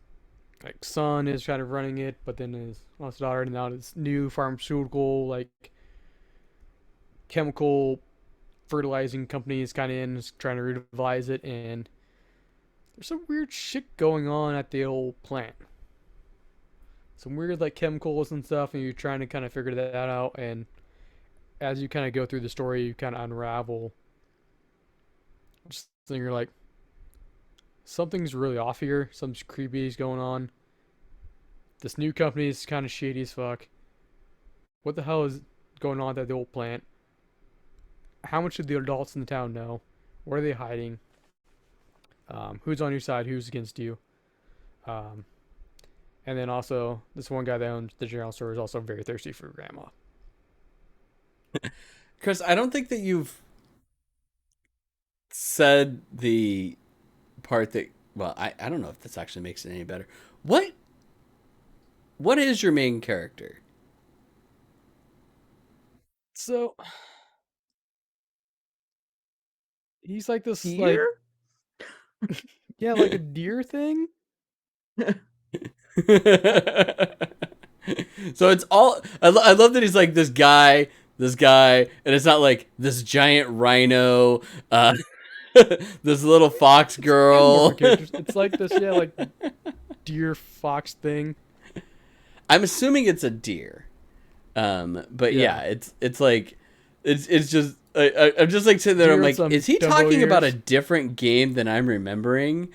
son is kind of running it, but then his lost daughter, and now this new pharmaceutical chemical fertilizing company is kind of in, is trying to revitalize it, and there's some weird shit going on at the old plant. Some weird chemicals and stuff, and you're trying to kind of figure that out, and as you kind of go through the story, you kind of unravel. Just then you're like, something's really off here. Something's creepy is going on. This new company is kind of shady as fuck. What the hell is going on at the old plant? How much do the adults in the town know? What are they hiding? Who's on your side? Who's against you? And then also, this one guy that owns the general store is also very thirsty for grandma. Chris, I don't think that you've said the part that, well, I don't know if this actually makes it any better. What is your main character? So he's like this Deer? yeah, like a deer thing. So it's all I love that he's like this guy, and it's not like this giant rhino, this little fox girl. It's like this, deer fox thing. I'm assuming it's a deer, but yeah, it's like it's just I'm just like sitting there. I'm like, is he talking about a different game than I'm remembering?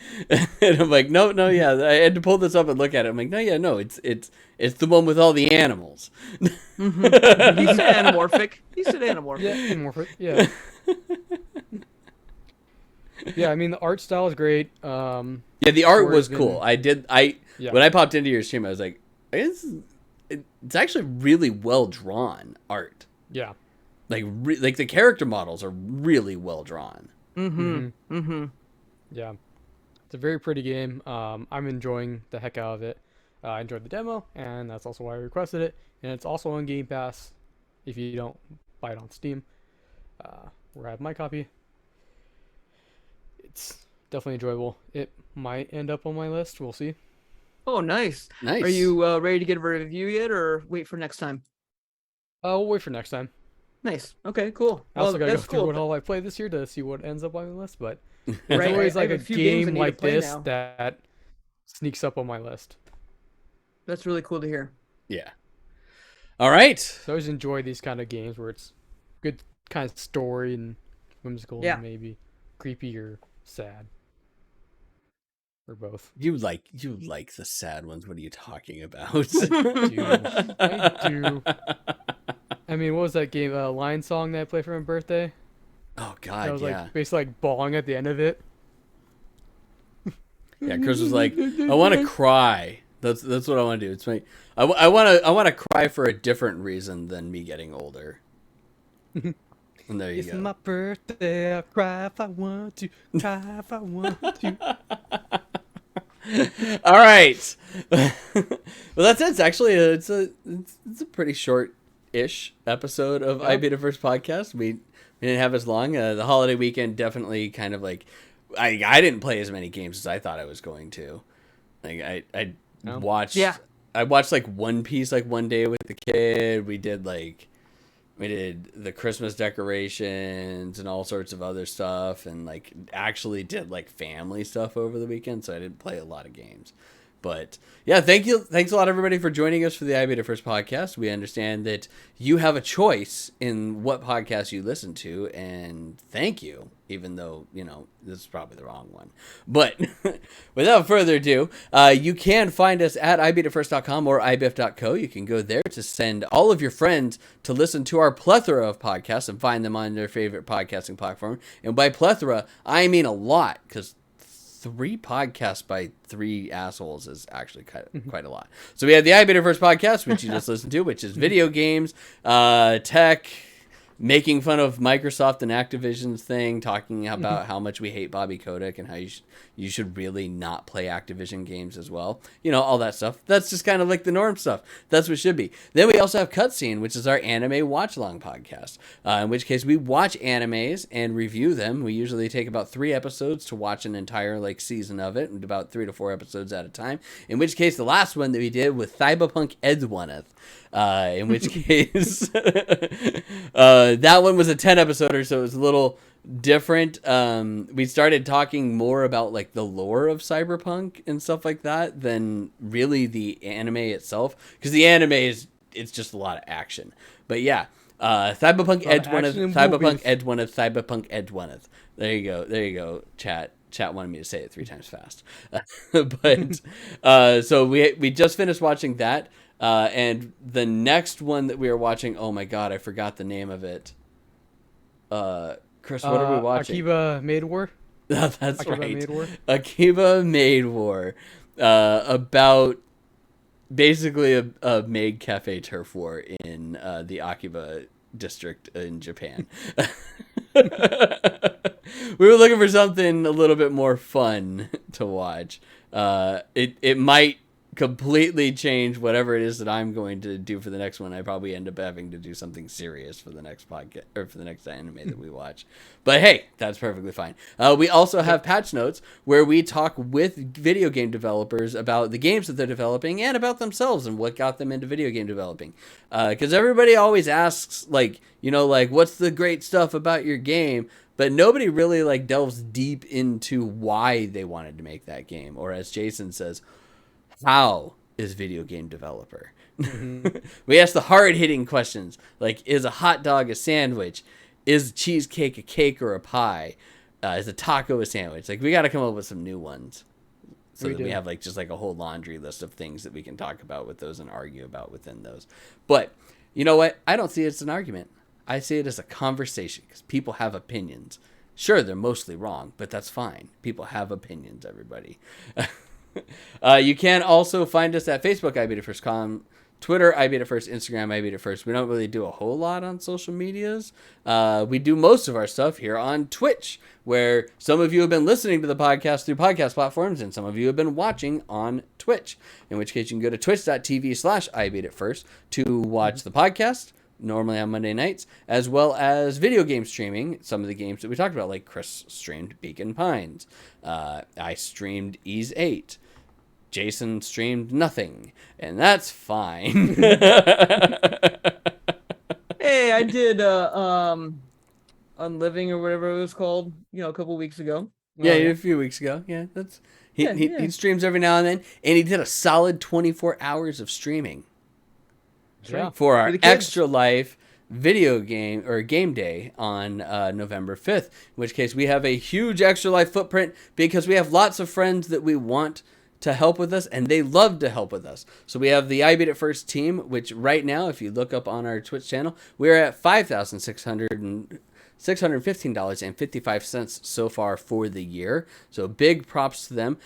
And I'm like, no, yeah. I had to pull this up and look at it. I'm like, no, it's the one with all the animals. Mm-hmm. He said anamorphic. Yeah, anamorphic. Yeah. Yeah, I mean the art style is great. Yeah, the art was cool. When I popped into your stream, I was like, it's actually really well drawn art. Yeah. Like the character models are really well drawn. Yeah, it's a very pretty game. I'm enjoying the heck out of it. I enjoyed the demo, and that's also why I requested it. And it's also on Game Pass if you don't buy it on Steam, where I have my copy. It's definitely enjoyable. It might end up on my list. We'll see. Oh, nice. Nice. Are you ready to get a review yet, or wait for next time? We'll wait for next time. Nice. Okay, cool. I also Well, gotta go that's through cool. what all I played this year to see what ends up on my list. But Right, there's always I like have a a few games I game need to like play this now. that sneaks up on my list. That's really cool to hear. Yeah. All right. So I always enjoy these kind of games where it's good kind of story and whimsical Yeah. and maybe creepy or sad. Or both. You like the sad ones. What are you talking about? I do. I mean, what was that game? Lion Song that I played for my birthday? Oh That God, was yeah. like basically like bawling at the end of it. Yeah, Chris was like, I want to cry. That's what I want to do. It's I want to cry for a different reason than me getting older. And there you It's go. my birthday. I'll cry if I want to. Cry if I want to. All right. Well, that's it. It's actually it's a pretty short-ish episode of IBIF podcast. We didn't have as long. The holiday weekend definitely kind of like I didn't play as many games as I thought I was going to. Like I No? watched Yeah. I watched like One Piece like one day with the kid. We did the Christmas decorations and all sorts of other stuff, and like actually did like family stuff over the weekend, so I didn't play a lot of games. But yeah, thanks a lot everybody for joining us for the IBIF First podcast. We understand that you have a choice in what podcast you listen to, and thank you, even though this is probably the wrong one. But without further ado, you can find us at ibitfirst.com or ibif.co. You can go there to send all of your friends to listen to our plethora of podcasts and find them on their favorite podcasting platform. And by plethora, I mean a lot, because 3 podcasts by 3 assholes is actually quite a lot. So we have the IBIF First podcast, which you just listened to, which is video games, tech, making fun of Microsoft and Activision's thing, talking about how much we hate Bobby Kotick and how you should really not play Activision games as well. All that stuff. That's just kind of like the norm stuff. That's what it should be. Then we also have Cutscene, which is our anime watch-along podcast, in which case we watch animes and review them. We usually take about 3 episodes to watch an entire season of it, and about 3 to 4 episodes at a time. In which case, the last one that we did with Cyberpunk Edgerunneth, in which case that one was a 10 episoder, so it was a little different. We started talking more about the lore of Cyberpunk and stuff like that than really the anime itself, because the anime it's just a lot of action. But yeah, Cyberpunk Edgerunneth. There you go, chat wanted me to say it 3 times fast. But so we just finished watching that. And the next one that we are watching, oh my God, I forgot the name of it. Chris, what are we watching? Akiba Made War. That's Akiba right. Made War. Akiba Made War. About basically a maid cafe turf war in the Akiba district in Japan. We were looking for something a little bit more fun to watch. It might completely change whatever it is that I'm going to do for the next one. I probably end up having to do something serious for the next podcast or for the next anime that we watch. But hey, that's perfectly fine. We also have patch notes where we talk with video game developers about the games that they're developing and about themselves and what got them into video game developing. Because everybody always asks, what's the great stuff about your game? But nobody really delves deep into why they wanted to make that game. Or as Jason says, how is video game developer? We ask the hard-hitting questions, like, is a hot dog a sandwich? Is cheesecake a cake or a pie? Is a taco a sandwich? We got to come up with some new ones, so that we have just a whole laundry list of things that we can talk about with those and argue about within those. But you know what? I don't see it as an argument. I see it as a conversation, because people have opinions. Sure, they're mostly wrong, but that's fine. People have opinions, everybody. You can also find us at Facebook, IBIF1st.com, Twitter, IBIF1st, Instagram, IBIF1st. We don't really do a whole lot on social medias. We do most of our stuff here on Twitch, where some of you have been listening to the podcast through podcast platforms, and some of you have been watching on Twitch, in which case you can go to twitch.tv/IBIF1st to watch the podcast, normally on Monday nights, as well as video game streaming. Some of the games that we talked about, like Chris streamed Beacon Pines. I streamed Ease 8. Jason streamed nothing, and that's fine. Hey, I did Unliving or whatever it was called, a couple weeks ago. Yeah, a few weeks ago. Yeah, that's he, Yeah, he yeah. he streams every now and then, and he did a solid 24 hours of streaming Yeah. for our the kids. Extra Life video game or game day on November 5th. In which case, we have a huge Extra Life footprint because we have lots of friends that we want to help with us, and they love to help with us. So we have the I Beat It First team, which right now, if you look up on our Twitch channel, we're at $5,615.55 so far for the year. So big props to them.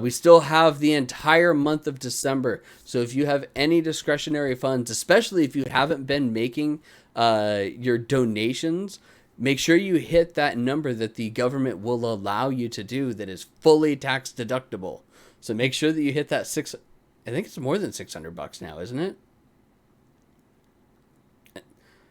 We still have the entire month of December. So if you have any discretionary funds, especially if you haven't been making your donations, make sure you hit that number that the government will allow you to do that is fully tax deductible. So make sure that you hit that I think it's more than $600 now, isn't it?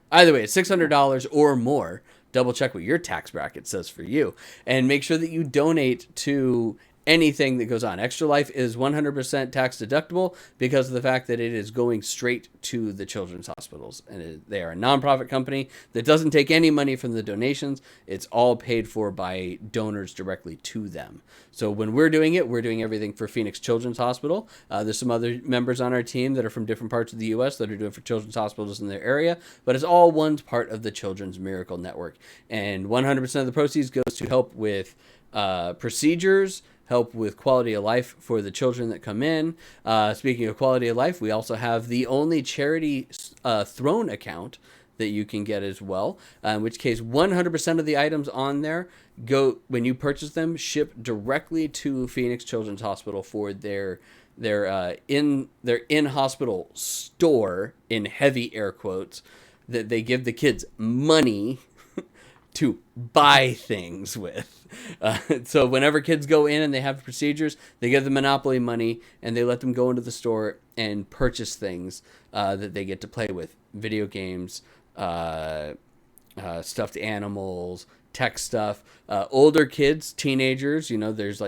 Either way, it's $600 or more. Double check what your tax bracket says for you. And make sure that you donate to anything that goes on. Extra Life is 100% tax deductible because of the fact that it is going straight to the children's hospitals. And they are a nonprofit company that doesn't take any money from the donations. It's all paid for by donors directly to them. So when we're doing it, we're doing everything for Phoenix Children's Hospital. There's some other members on our team that are from different parts of the U.S. that are doing for children's hospitals in their area, but it's all one part of the Children's Miracle Network. And 100% of the proceeds goes to help with procedures, help with quality of life for the children that come in. Speaking of quality of life, we also have the only charity throne account that you can get as well, in which case 100% of the items on there go, when you purchase them, ship directly to Phoenix Children's Hospital for their in-hospital store, in heavy air quotes, that they give the kids money to buy things with. So whenever kids go in and they have procedures, they give them Monopoly money and they let them go into the store and purchase things that they get to play with. Video games, stuffed animals, tech stuff. Older kids, teenagers, there's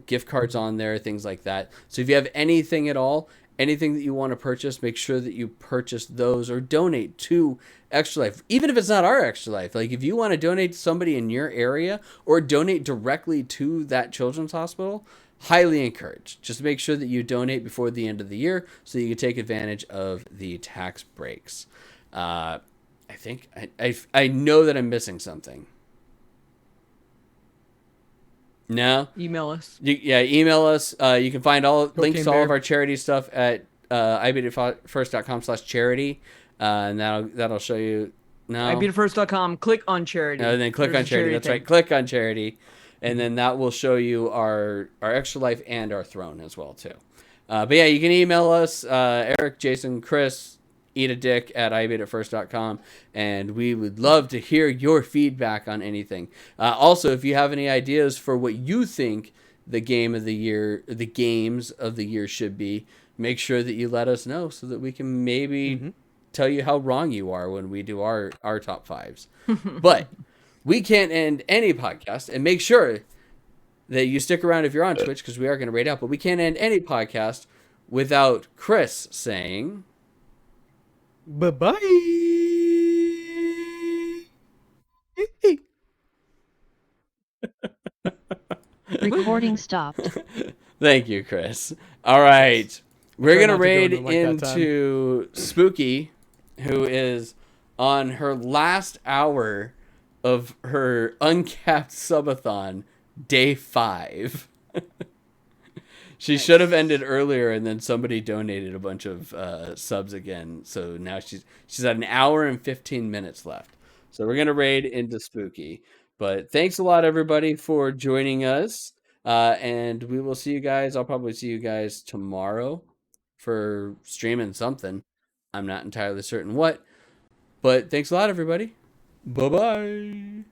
gift cards on there, things like that. So if you have anything at all, anything that you want to purchase, make sure that you purchase those or donate to Extra Life. Even if it's not our Extra Life, like if you want to donate to somebody in your area or donate directly to that children's hospital, highly encouraged. Just make sure that you donate before the end of the year so you can take advantage of the tax breaks. I think I know that I'm missing something. No? Email us. Email us. You can find all links to all Bear. of our charity stuff at ibitfirst.com/charity. And that'll show you. No. IBIF1st.com. Click on charity. And then click There's on a charity. That's thing. right. Click on charity. And then that will show you our Extra Life and our throne as well, too. But yeah, you can email us, Eric, Jason, Chris, eatadick at ibitfirst.com, and we would love to hear your feedback on anything. Also, if you have any ideas for what you think the games of the year should be, make sure that you let us know so that we can maybe tell you how wrong you are when we do our top fives. But we can't end any podcast, and make sure that you stick around if you're on Twitch, because we are going to rate out, but we can't end any podcast without Chris saying... Bye-bye. Recording stopped. Thank you, Chris. All right. We're Try going to not to go raid into like that into Spooky, who is on her last hour of her uncapped subathon, day 5. She should have ended earlier, and then somebody donated a bunch of subs again. So now she's at an hour and 15 minutes left. So we're gonna raid into Spooky. But thanks a lot, everybody, for joining us. And we will see you guys. I'll probably see you guys tomorrow for streaming something. I'm not entirely certain what. But thanks a lot, everybody. Bye-bye.